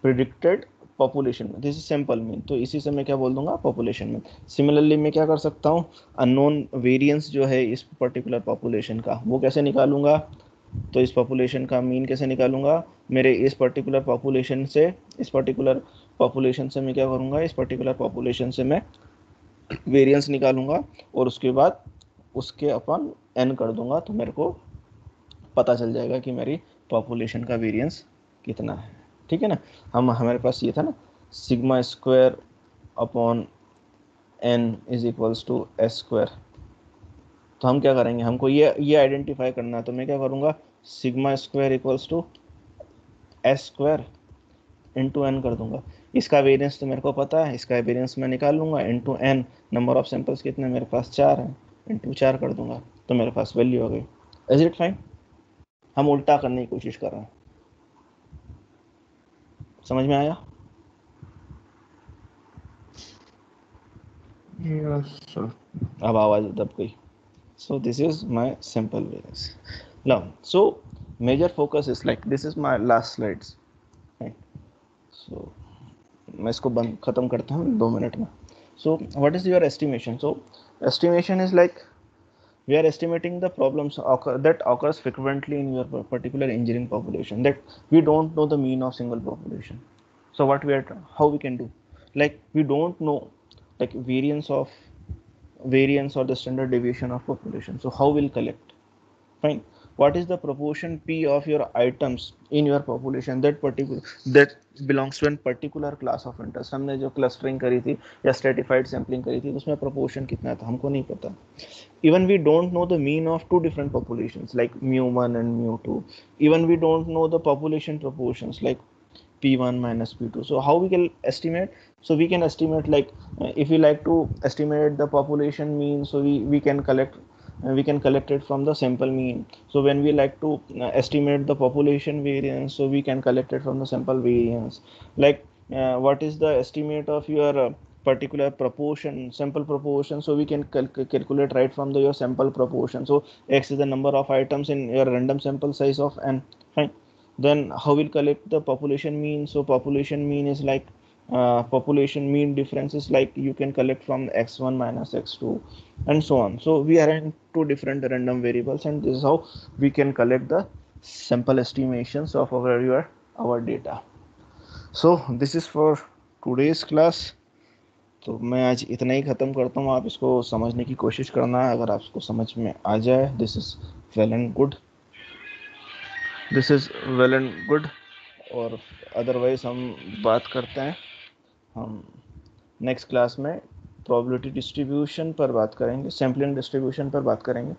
प्रिडिक्टेड पॉपुलेशन में, दिस इज सैंपल मीन, तो इसी से मैं क्या बोल दूंगा, पॉपुलेशन में. सिमिलरली मैं क्या कर सकता हूँ, अननोन वेरिएंस जो है इस पर्टिकुलर पॉपुलेशन का, वो कैसे निकालूंगा, तो इस पॉपुलेशन का मीन कैसे निकालूंगा, मेरे इस पर्टिकुलर पॉपुलेशन से मैं क्या करूंगा, इस पर्टिकुलर पॉपुलेशन से मैं वेरिएंस निकालूंगा, और उसके बाद उसके अपन n कर दूंगा, तो मेरे को पता चल जाएगा कि मेरी पॉपुलेशन का वेरिएंस कितना है. ठीक है ना. हमारे पास ये था ना, sigma square upon n is equals to s square. तो हम क्या करेंगे, हमको ये आइडेंटिफाई करना है, तो मैं क्या करूँगा, sigma square equals to s square into n कर दूंगा. इसका वेरिएंस तो मेरे को पता है, इसका वेरिएंस मैं निकाल लूँगा into n. Number of samples कितने मेरे पास, 4 हैं, इंटू 4 कर दूंगा, तो मेरे पास वैल्यू हो गई. Is it fine? हम उल्टा करने की कोशिश कर रहे हैं. समझ में आया? Yes, sir. अब आवाज़ दब गई. So this is my sample variance. Now, so major focus is like this is my last slides. Right. So मैं इसको बंद ख़त्म करता हूँ 2 मिनट में. So what is your estimation? So estimation is like We are estimating the problems that occurs frequently in your particular engineering population, that we don't know the mean of single population. So what we are, how we can do, like we don't know like variance or the standard deviation of population. So how we'll collect? Fine. What is the proportion P of your items in your population that belongs to a particular class of interest? हमने जो clustering करी थी या stratified sampling करी थी उसमें proportion कितना था हमको नहीं पता. Even we don't know the mean of two different populations like mu1 and mu2. Even we don't know the population proportions like p1 minus p2. So how we can estimate? So we can estimate like if we like to estimate the population mean, so we can collect it from the sample mean. So when we like to estimate the population variance, so we can collect it from the sample variance. Like what is the estimate of your particular proportion, sample proportion? So we can calculate right from your sample proportion. So x is the number of items in your random sample size of n. Fine. Then how we'll collect the population mean? So population mean is like population mean difference is like you can collect from x1 minus x2 and so on. So we are in two different random variables, and this is how we can collect the sample estimations of our data. So this is for today's class. तो मैं आज इतना ही ख़त्म करता हूँ. आप इसको समझने की कोशिश करना है. अगर आपको समझ में आ जाए, this is well and good. और अदरवाइज हम बात करते हैं, हम नेक्स्ट क्लास में प्रोबेबिलिटी डिस्ट्रीब्यूशन पर बात करेंगे, सैम्पलिंग डिस्ट्रीब्यूशन पर बात करेंगे.